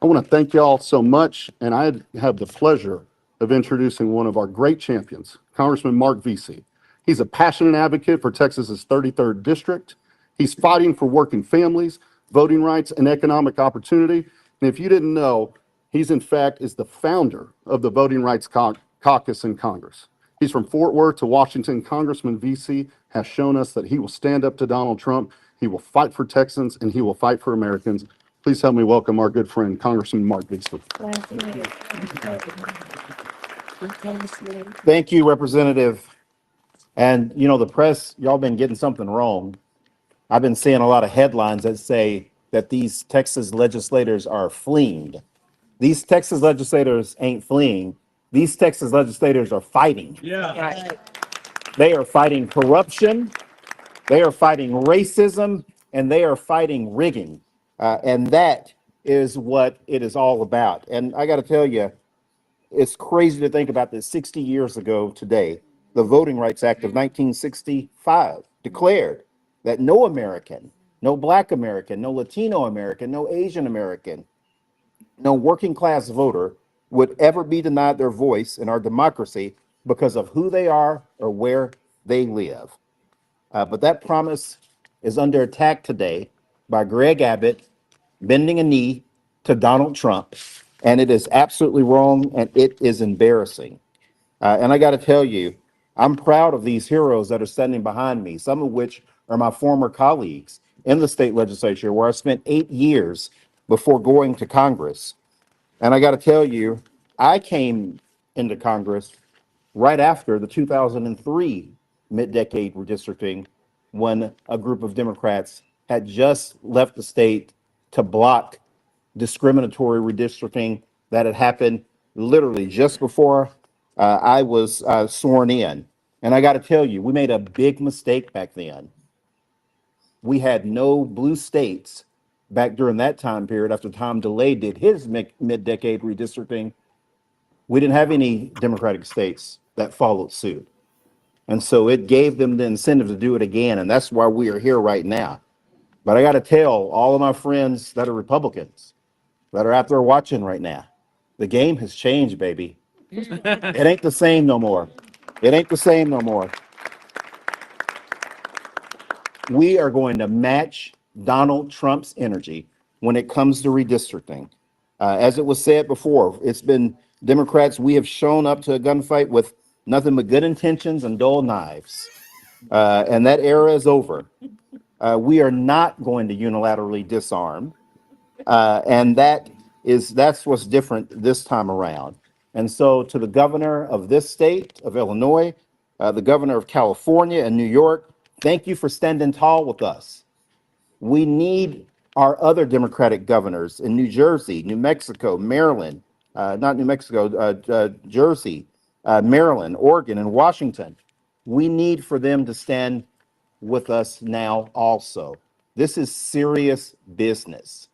I want to thank y'all so much, and I have the pleasure of introducing one of our great champions, Congressman Mark Vesey. He's a passionate advocate for Texas's 33rd district. He's fighting for working families, voting rights, and economic opportunity. And if you didn't know, he's in fact is the founder of the Voting Rights Caucus in Congress. He's from Fort Worth to Washington. Congressman Vesey has shown us that he will stand up to Donald Trump. He will fight for Texans, and he will fight for Americans. Please help me welcome our good friend, Congressman Mark Vesey. Thank you, Representative. And you know, the press, y'all been getting something wrong. I've been seeing a lot of headlines that say that these Texas legislators are fleeing. These Texas legislators ain't fleeing. These Texas legislators are fighting. Yeah. Right. They are fighting corruption. They are fighting racism, and they are fighting rigging. And that is what it is all about. And I got to tell you, it's crazy to think about this. 60 years ago today, the Voting Rights Act of 1965 declared that no American, no Black American, no Latino American, no Asian American, no working class voter would ever be denied their voice in our democracy because of who they are or where they live. But that promise is under attack today by Greg Abbott bending a knee to Donald Trump, and it is absolutely wrong and it is embarrassing. And I got to tell you, I'm proud of these heroes that are standing behind me, some of which are my former colleagues in the state legislature, where I spent 8 years before going to Congress. And I got to tell you, I came into Congress right after the 2003 mid-decade redistricting, when a group of Democrats had just left the state to block discriminatory redistricting that had happened literally just before I was sworn in. And I got to tell you, we made a big mistake back then. We had no blue states back during that time period after Tom DeLay did his mid-decade redistricting. We didn't have any Democratic states that followed suit. And so it gave them the incentive to do it again. And that's why we are here right now. But I got to tell all of my friends that are Republicans that are out there watching right now, the game has changed, baby. It ain't the same no more. It ain't the same no more. We are going to match Donald Trump's energy when it comes to redistricting. As it was said before, it's been Democrats, we have shown up to a gunfight with nothing but good intentions and dull knives. And that era is over. We are not going to unilaterally disarm. And that's what's different this time around. And so to the governor of this state of Illinois, the governor of California and New York, thank you for standing tall with us. We need our other Democratic governors in New Jersey, New Mexico, Maryland, not New Mexico, Jersey, Maryland, Oregon, and Washington. We need for them to stand with us now also. This is serious business.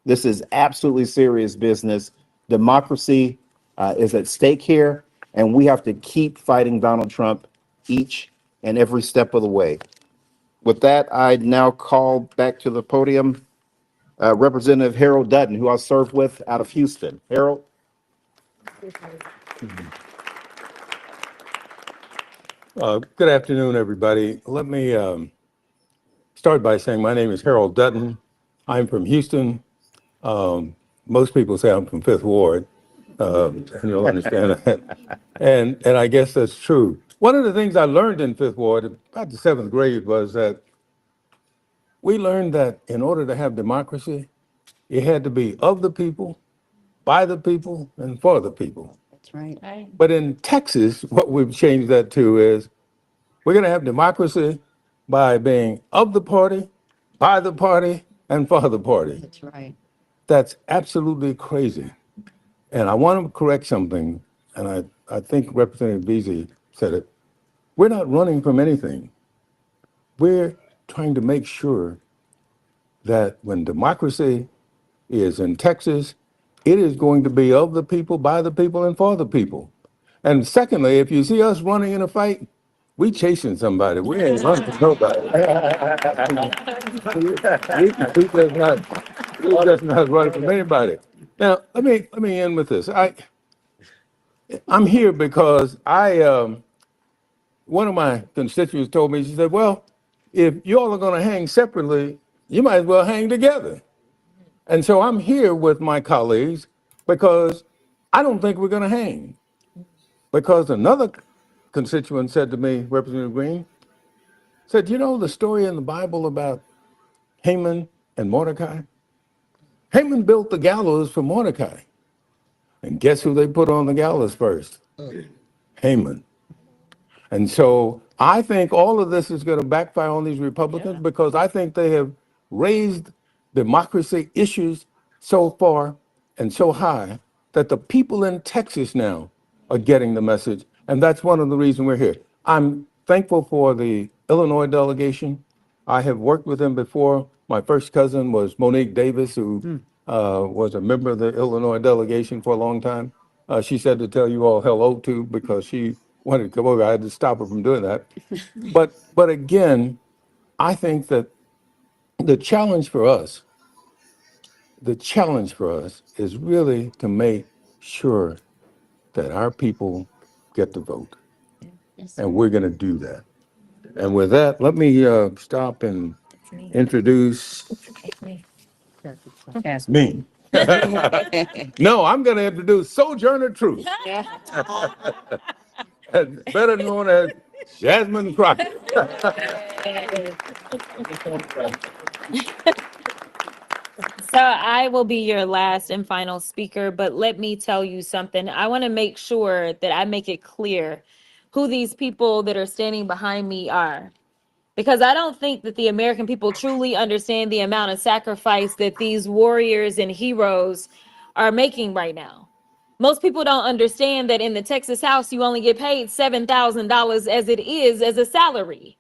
This is absolutely serious business. Democracy is at stake here, and we have to keep fighting Donald Trump each and every step of the way. With that, I now call back to the podium Representative Harold Dutton, who I served with out of Houston. Harold? Good afternoon, everybody. Let me start by saying my name is Harold Dutton. I'm from Houston. Most people say I'm from Fifth Ward, and you'll understand that. And I guess that's true. One of the things I learned in Fifth Ward, about the 7th grade, was that we learned that in order to have democracy, it had to be of the people, by the people, and for the people. That's right. But in Texas, what we've changed that to is we're going to have democracy by being of the party, by the party, and for the party. That's right. that's absolutely crazy. And I want to correct something, and I think Representative Beasley said it. We're not running from anything. We're trying to make sure that when democracy is in Texas, it is going to be of the people, by the people, and for the people. And secondly, if you see us running in a fight, we chasing somebody. We ain't running from nobody. we just not running from anybody. Now, let me end with this. I'm here because one of my constituents told me, she said, well, if you all are going to hang separately, you might as well hang together. And so I'm here with my colleagues because I don't think we're going to hang. Because another constituent said to me, Representative Green, said, you know the story in the Bible about Haman and Mordecai? Haman built the gallows for Mordecai. And guess who they put on the gallows first? Haman. And so I think all of this is going to backfire on these Republicans because I think they have raised democracy issues so far and so high that the people in Texas now are getting the message. And that's one of the reasons we're here. I'm thankful for the Illinois delegation. I have worked with them before. My first cousin was Monique Davis, who was a member of the Illinois delegation for a long time. She said to tell you all hello too because she wanted to come over. I had to stop her from doing that. But again, I think that the challenge for us is really to make sure that our people get to vote. And we're going to do that. And with that, let me stop and introduce me. No, I'm going to introduce Sojourner Truth, better known as Jasmine Crockett. So I will be your last and final speaker, but let me tell you something. I want to make sure that I make it clear who these people that are standing behind me are. Because I don't think that the American people truly understand the amount of sacrifice that these warriors and heroes are making right now. Most people don't understand that in the Texas House, you only get paid $7,000 as it is as a salary.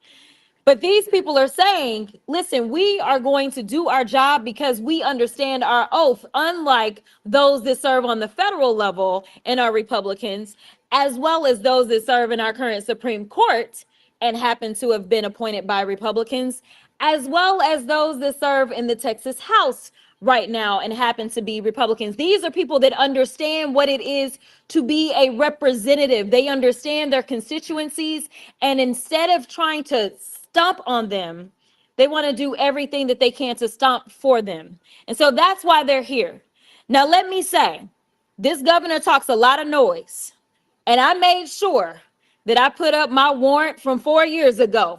But these people are saying, listen, we are going to do our job because we understand our oath, unlike those that serve on the federal level and are Republicans, as well as those that serve in our current Supreme Court and happen to have been appointed by Republicans, as well as those that serve in the Texas House right now and happen to be Republicans. These are people that understand what it is to be a representative. They understand their constituencies, and instead of trying to stomp on them, they want to do everything that they can to stomp for them. And so that's why they're here. Now, let me say, this governor talks a lot of noise, and I made sure that I put up my warrant from 4 years ago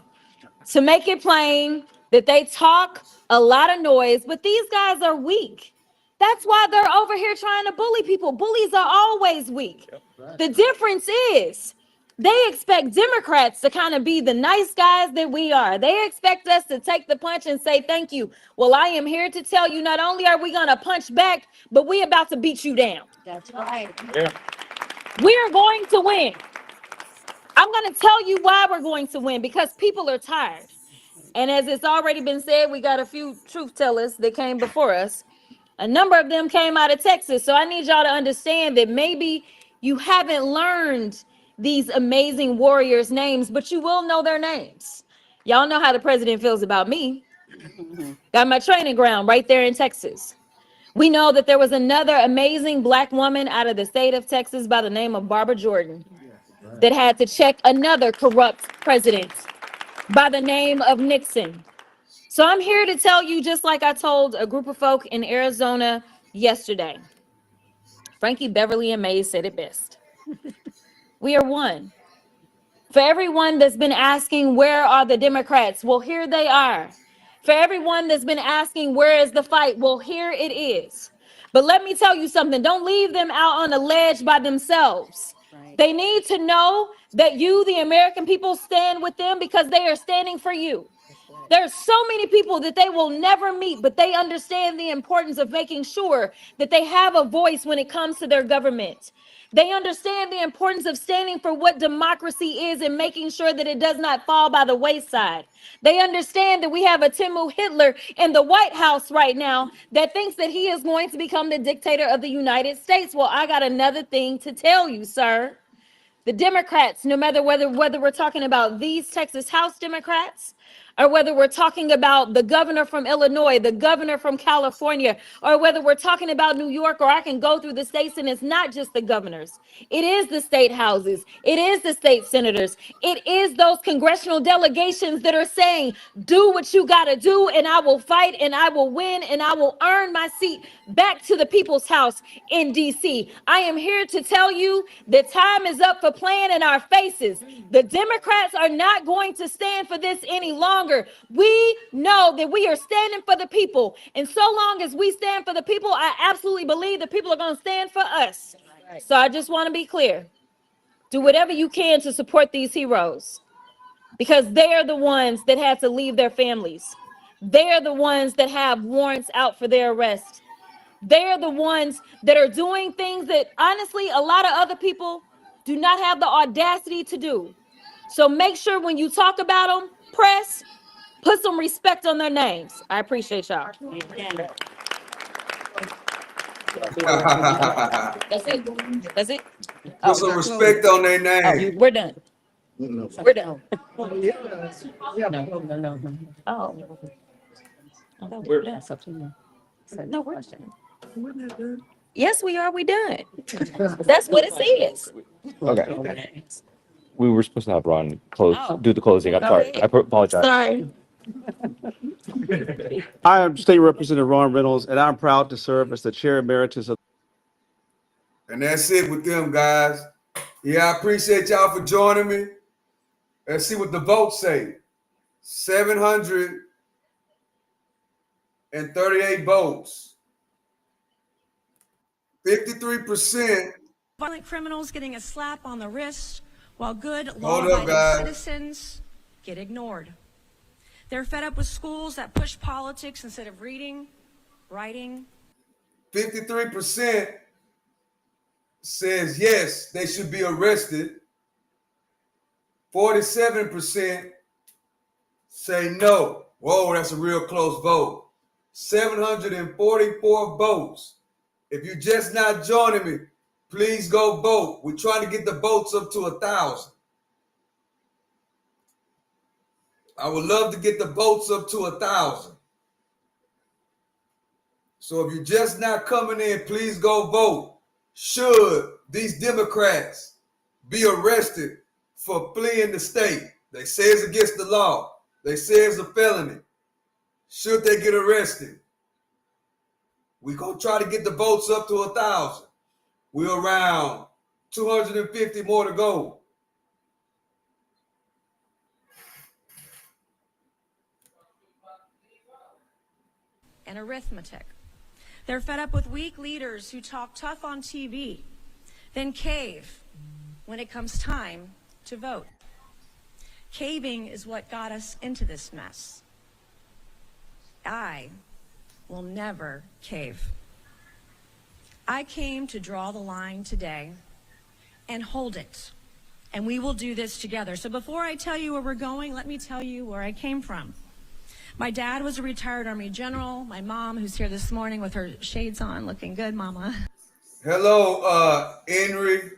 to make it plain that they talk a lot of noise, but these guys are weak. That's why they're over here trying to bully people. Bullies are always weak. The difference is they expect Democrats to kind of be the nice guys that we are. They expect us to take the punch and say thank you. Well, I am here to tell you, not only are we going to punch back, but we're about to beat you down. That's right. Yeah. We're going to win. I'm going to tell you why we're going to win, because people are tired. And as it's already been said, we got a few truth tellers that came before us. A number of them came out of Texas. So I need y'all to understand that maybe you haven't learned these amazing warriors' names, but you will know their names. Y'all know how the president feels about me. Got my training ground right there in Texas. We know that there was another amazing Black woman out of the state of Texas by the name of Barbara Jordan that had to check another corrupt president by the name of Nixon. So I'm here to tell you, just like I told a group of folk in Arizona yesterday, Frankie Beverly and Mays said it best. We are one. For everyone that's been asking, where are the Democrats? Well, here they are. For everyone that's been asking, where is the fight? Well, here it is. But let me tell you something. Don't leave them out on a ledge by themselves. Right. They need to know that you, the American people, stand with them because they are standing for you. There's so many people that they will never meet, but they understand the importance of making sure that they have a voice when it comes to their government. They understand the importance of standing for what democracy is and making sure that it does not fall by the wayside. They understand that we have a Timu Hitler in the White House right now that thinks that he is going to become the dictator of the United States. Well, I got another thing to tell you, sir. The Democrats, no matter whether we're talking about these Texas House Democrats, or whether we're talking about the governor from Illinois, the governor from California, or whether we're talking about New York, or I can go through the states, and it's not just the governors. It is the state houses. It is the state senators. It is those congressional delegations that are saying, do what you got to do, and I will fight, and I will win, and I will earn my seat back to the people's house in D.C. I am here to tell you that time is up for playing in our faces. The Democrats are not going to stand for this any longer. We know that we are standing for the people. And so long as we stand for the people, I absolutely believe the people are going to stand for us. So I just want to be clear. Do whatever you can to support these heroes, because they are the ones that had to leave their families. They are the ones that have warrants out for their arrest. They're the ones that are doing things that, honestly, a lot of other people do not have the audacity to do. So make sure when you talk about them, press, put some respect on their names. I appreciate y'all. That's it. That's it. Put some respect on their name. We're done. We're done. No. Oh. We're done. No, we're done. Yes, we are. We done. That's what it says. Okay. We were supposed to have Ron close, Oh. do the closing. I'm sorry. I apologize. Sorry. I am State Representative Ron Reynolds, and I'm proud to serve as the Chair Emeritus of. And that's it with them, guys. Yeah, I appreciate y'all for joining me. Let's see what the votes say. 738 votes. 53%. Violent criminals getting a slap on the wrist, while good, Hold up, law-abiding guys. citizens get ignored. They're fed up with schools that push politics instead of reading, writing. 53% says yes, they should be arrested. 47% say no. Whoa, that's a real close vote. 744 votes. If you're just not joining me, please go vote. We're trying to get the votes up to 1,000. I would love to get the votes up to 1,000. So if you're just not coming in, please go vote. Should these Democrats be arrested for fleeing the state? They say it's against the law. They say it's a felony. Should they get arrested? We're going to try to get the votes up to 1,000. We're around 250 more to go. And arithmetic. They're fed up with weak leaders who talk tough on TV, then cave when it comes time to vote. Caving is what got us into this mess. I will never cave. I came to draw the line today and hold it. And we will do this together. So before I tell you where we're going, let me tell you where I came from. My dad was a retired Army general. My mom, who's here this morning with her shades on, looking good, Mama. Hello, Henry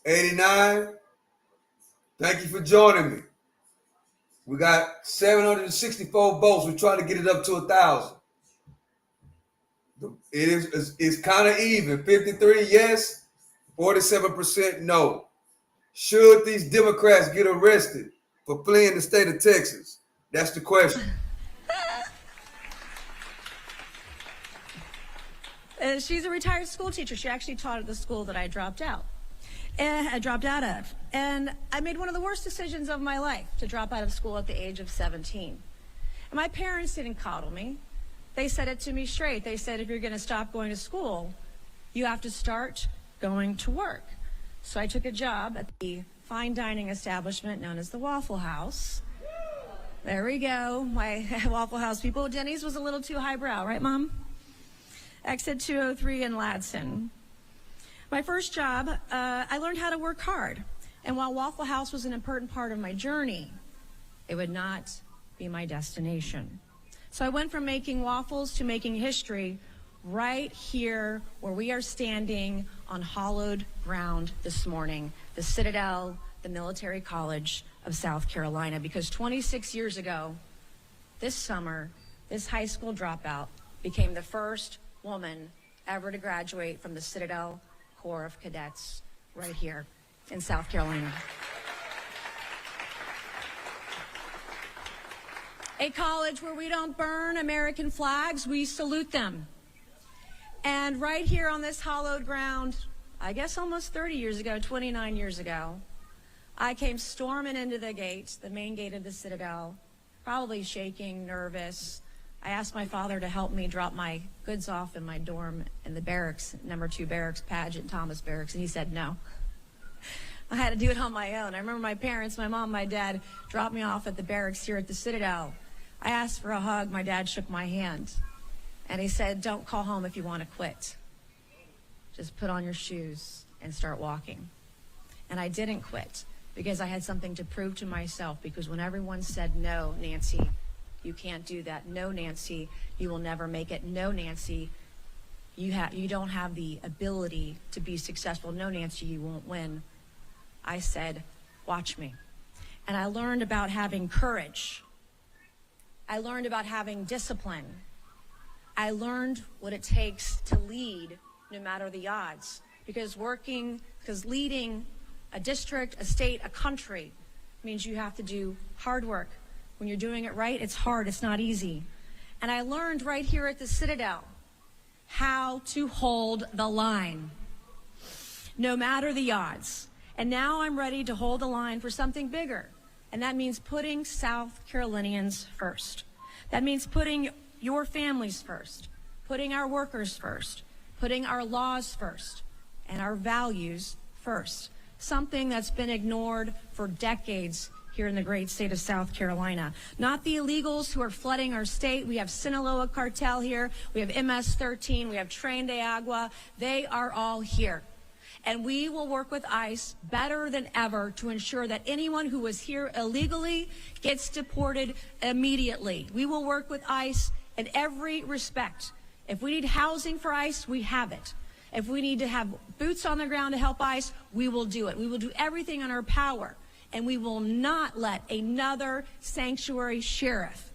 89. Thank you for joining me. We got 764 votes. We're trying to get it up to 1,000. It's kind of even. 53 yes, 47% no. Should these Democrats get arrested for fleeing the state of Texas? That's the question. She's a retired school teacher. She actually taught at the school that I dropped out. And I dropped out of. And I made one of the worst decisions of my life, to drop out of school at the age of 17. And my parents didn't coddle me. They said it to me straight. They said, if you're going to stop going to school, you have to start going to work. So I took a job at the fine dining establishment known as the Waffle House. There we go. My Waffle House people. Denny's was a little too highbrow, right, Mom? Exit 203 in Ladson. My first job, I learned how to work hard. And while Waffle House was an important part of my journey, it would not be my destination. So I went from making waffles to making history right here where we are standing on hallowed ground this morning, the Citadel, the Military College of South Carolina, because 26 years ago, this summer, this high school dropout became the first woman ever to graduate from the Citadel Corps of Cadets right here in South Carolina. A college where we don't burn American flags, we salute them. And right here on this hallowed ground, I guess almost 30 years ago, 29 years ago, I came storming into the gate, the main gate of the Citadel, probably shaking, nervous. I asked my father to help me drop my goods off in my dorm in the barracks, number 2 barracks, Pageant Thomas Barracks, and he said no. I had to do it on my own. I remember my parents, my mom, my dad, dropped me off at the barracks here at the Citadel. I asked for a hug. My dad shook my hand, and he said, don't call home if you want to quit. Just put on your shoes and start walking. And I didn't quit because I had something to prove to myself, because when everyone said, no, Nancy, you can't do that. No, Nancy, you will never make it. No, Nancy, you don't have the ability to be successful. No, Nancy, you won't win. I said, watch me. And I learned about having courage. I learned about having discipline. I learned what it takes to lead no matter the odds. Because leading a district, a state, a country means you have to do hard work. When you're doing it right, it's hard, it's not easy. And I learned right here at the Citadel how to hold the line, no matter the odds. And now I'm ready to hold the line for something bigger. And that means putting South Carolinians first. That means putting your families first, putting our workers first, putting our laws first, and our values first. Something that's been ignored for decades here in the great state of South Carolina. Not the illegals who are flooding our state. We have Sinaloa cartel here. We have MS-13. We have Tren de Agua. They are all here. And we will work with ICE better than ever to ensure that anyone who is here illegally gets deported immediately. We will work with ICE in every respect. If we need housing for ICE, we have it. If we need to have boots on the ground to help ICE, we will do it. We will do everything in our power. And we will not let another sanctuary sheriff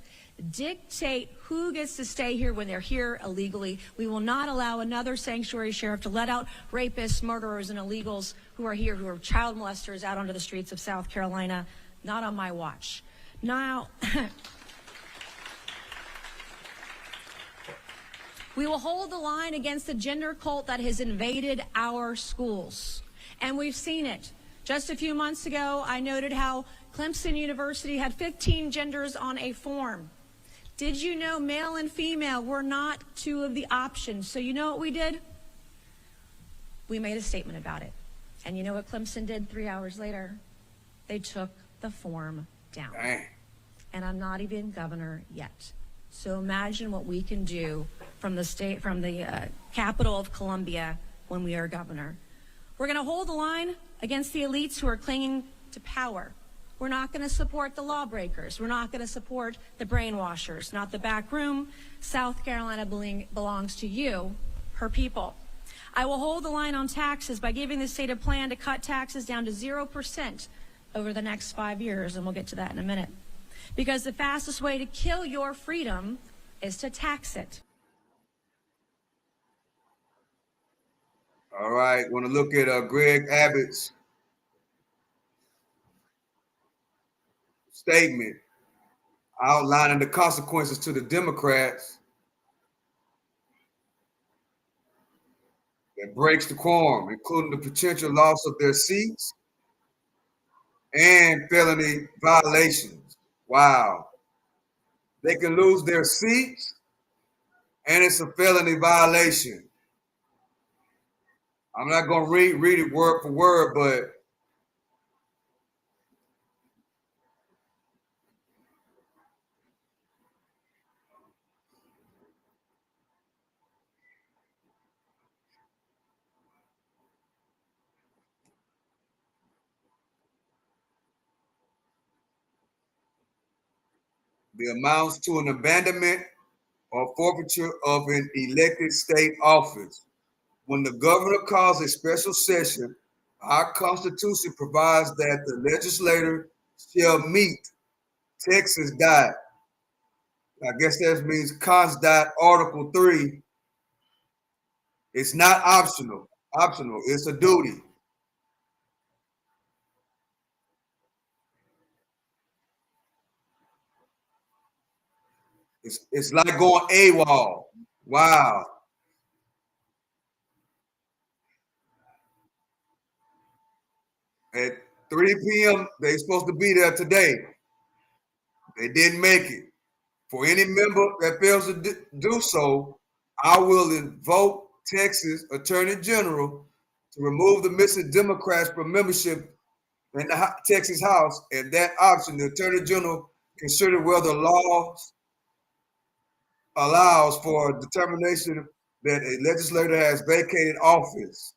dictate who gets to stay here when they're here illegally. We will not allow another sanctuary sheriff to let out rapists, murderers, and illegals who are here, who are child molesters, out onto the streets of South Carolina. Not on my watch. Now, we will hold the line against the gender cult that has invaded our schools. And we've seen it. Just a few months ago, I noted how Clemson University had 15 genders on a form. Did you know male and female were not two of the options? So you know what we did? We made a statement about it. And you know what Clemson did 3 hours later? They took the form down. Dang. And I'm not even governor yet. So imagine what we can do from the capital of Columbia when we are governor. We're going to hold the line against the elites who are clinging to power. We're not going to support the lawbreakers. We're not going to support the brainwashers, not the back room. South Carolina belongs to you, her people. I will hold the line on taxes by giving the state a plan to cut taxes down to 0% over the next 5 years, and we'll get to that in a minute. Because the fastest way to kill your freedom is to tax it. All right, want to look at Greg Abbott's statement outlining the consequences to the Democrats that breaks the quorum, including the potential loss of their seats and felony violations. Wow. They can lose their seats and it's a felony violation. I'm not going to read it word for word, but the amounts to an abandonment or forfeiture of an elected state office. When the governor calls a special session, our Constitution provides that the legislature shall meet. Texas died. I guess that means Cons died Article 3. It's not optional. It's a duty. It's like going AWOL. Wow. At 3 p.m., they're supposed to be there today. They didn't make it. For any member that fails to do so, I will invoke Texas Attorney General to remove the missing Democrats from membership in the Texas House. And that option, the Attorney General consider whether laws allows for determination that a legislator has vacated office.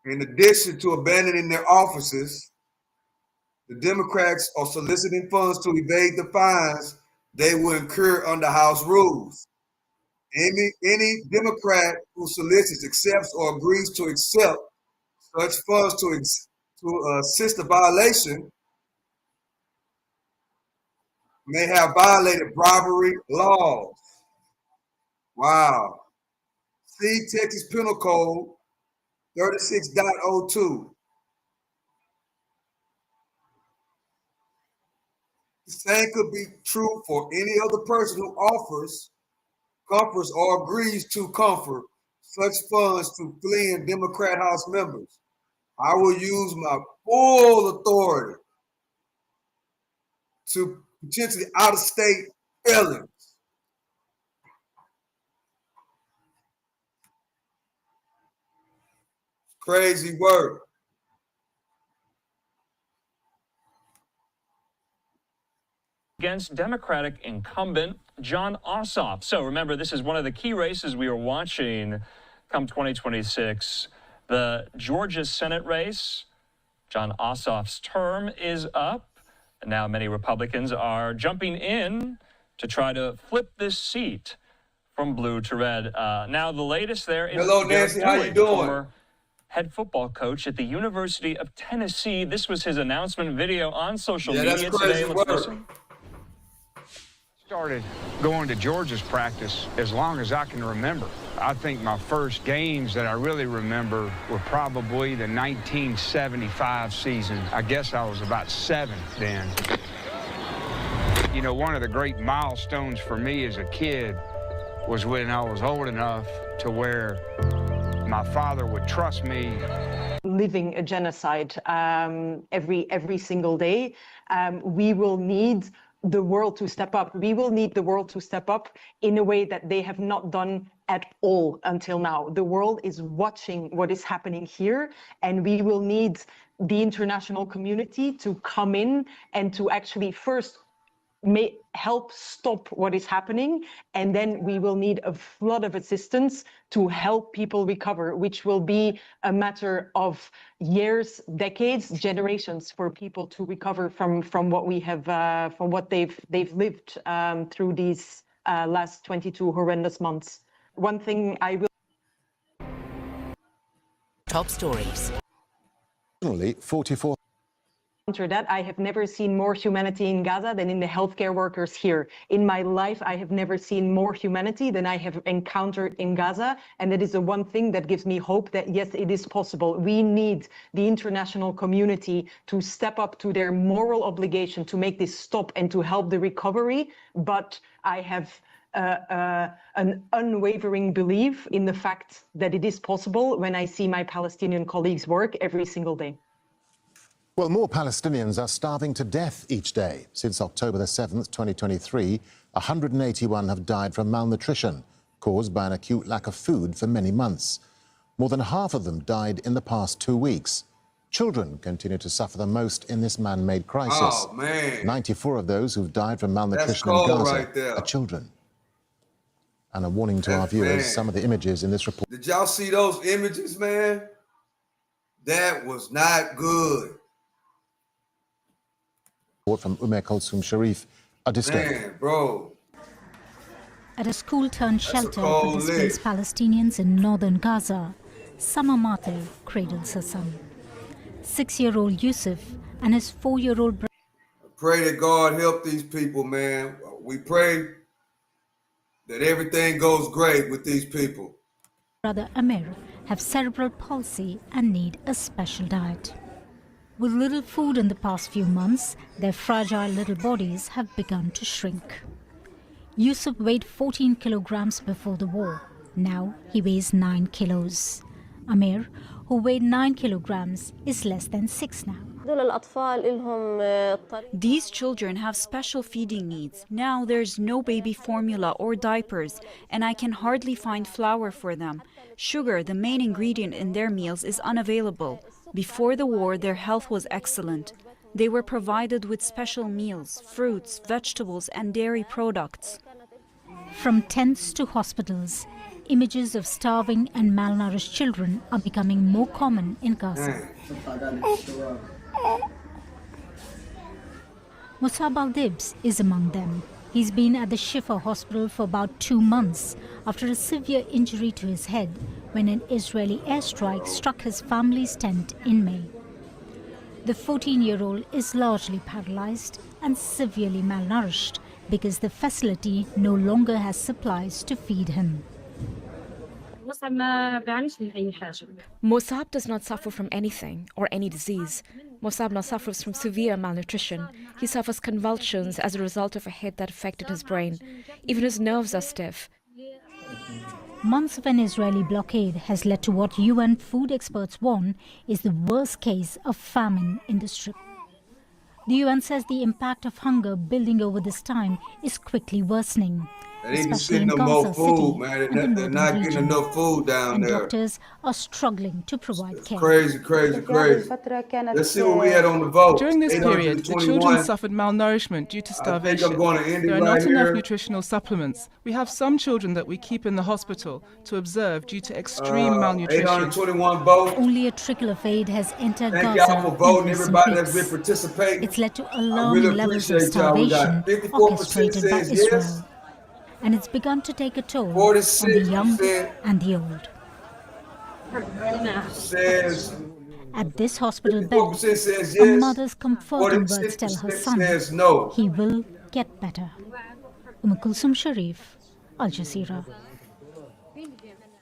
In addition to abandoning their offices, the Democrats are soliciting funds to evade the fines they will incur under House rules. Any Democrat who solicits, accepts, or agrees to accept such funds to assist a violation may have violated bribery laws. Wow. See Texas Penal Code 36.02. The same could be true for any other person who offers, comforts, or agrees to comfort such funds to fleeing Democrat House members. I will use my full authority to potentially out-of-state felons. Crazy work. Against Democratic incumbent Jon Ossoff. So remember, this is one of the key races we are watching come 2026. The Georgia Senate race. Jon Ossoff's term is up. And now many Republicans are jumping in to try to flip this seat from blue to red. Now the latest there is Hello, Nancy. How you doing? Former head football coach at the University of Tennessee. This was his announcement video on social media today. Let's listen. Started going to Georgia's practice as long as I can remember. I think my first games that I really remember were probably the 1975 season. I guess I was about 7 then. You know, one of the great milestones for me as a kid was when I was old enough to where my father would trust me. Living a genocide every single day. We will need the world to step up. We will need the world to step up in a way that they have not done at all until now. The world is watching what is happening here, and we will need the international community to come in and to actually first help stop what is happening, and then we will need a flood of assistance to help people recover, which will be a matter of years, decades, generations for people to recover from what we have, from what they've lived through these last 22 horrendous months. One thing I will. Top stories. 44. After that, I have never seen more humanity in Gaza than in the healthcare workers here. In my life, I have never seen more humanity than I have encountered in Gaza. And that is the one thing that gives me hope that, yes, it is possible. We need the international community to step up to their moral obligation to make this stop and to help the recovery. But I have an unwavering belief in the fact that it is possible when I see my Palestinian colleagues work every single day. Well, more Palestinians are starving to death each day. Since October the 7th, 2023, 181 have died from malnutrition, caused by an acute lack of food for many months. More than half of them died in the past 2 weeks. Children continue to suffer the most in this man-made crisis. Oh, man. 94 of those who've died from malnutrition in Gaza are children. And a warning to our viewers, some of the images in this report. Did y'all see those images, man? That was not good. From Kulsum Sharif, are distressed. Man, bro. At a school-turned-shelter for displaced Palestinians in northern Gaza, Sama Mater cradles her son. 6-year-old Yusuf and his 4-year-old brother. Pray that God help these people, man. We pray that everything goes great with these people. Brother Amir have cerebral palsy and need a special diet. With little food in the past few months, their fragile little bodies have begun to shrink. Yusuf weighed 14 kilograms before the war. Now he weighs 9 kilos. Amir, who weighed 9 kilograms, is less than 6 now. These children have special feeding needs. Now there's no baby formula or diapers, and I can hardly find flour for them. Sugar, the main ingredient in their meals, is unavailable. Before the war, their health was excellent. They were provided with special meals, fruits, vegetables, and dairy products. From tents to hospitals, images of starving and malnourished children are becoming more common in Gaza. Musab al-Dibs is among them. He's been at the Shifa hospital for about 2 months after a severe injury to his head when an Israeli airstrike struck his family's tent in May. The 14-year-old is largely paralyzed and severely malnourished because the facility no longer has supplies to feed him. Musab does not suffer from anything or any disease. Musab now suffers from severe malnutrition. He suffers convulsions as a result of a hit that affected his brain. Even his nerves are stiff. Months of an Israeli blockade has led to what UN food experts warn is the worst case of famine in the Strip. The UN says the impact of hunger building over this time is quickly worsening. They need to get them more food, man. They're not getting enough food down there. Doctors are struggling to provide care. Crazy. Let's see what we had on the vote. During this period, the children suffered malnourishment due to starvation. There are not enough nutritional supplements. We have some children that we keep in the hospital to observe due to extreme malnutrition. 821 votes. Only a trickle of aid has entered Thank Gaza. y'all for voting, everybody that's been participating. It's led to alarming levels of starvation orchestrated by Israel. Yes. And it's begun to take a toll on the young and the old. At this hospital bed, yes, a mother's comforting words tell her son no. He will get better. Kulsum Sharif, Al Jazeera.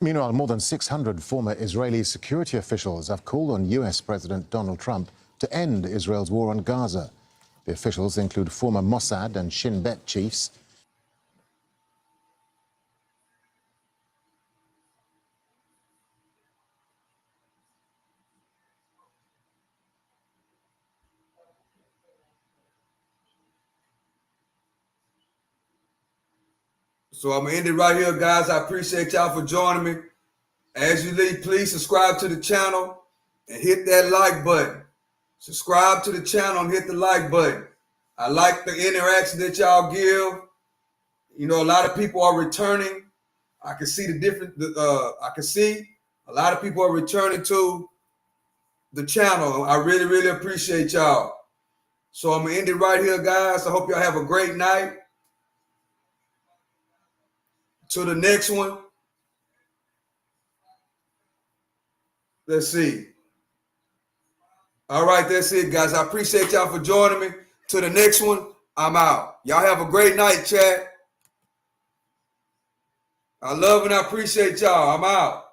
Meanwhile, more than 600 former Israeli security officials have called on US President Donald Trump to end Israel's war on Gaza. The officials include former Mossad and Shin Bet chiefs. So I'm going to end it right here, guys. I appreciate y'all for joining me. As you leave, please subscribe to the channel and hit that like button. Subscribe to the channel and hit the like button. I like the interaction that y'all give. You know, a lot of people are returning. I can see I can see a lot of people are returning to the channel. I really, really appreciate y'all. So I'm going to end it right here, guys. I hope y'all have a great night. To the next one. Let's see. All right, that's it, guys. I appreciate y'all for joining me. To the next one, I'm out. Y'all have a great night, chat. I love and I appreciate y'all. I'm out.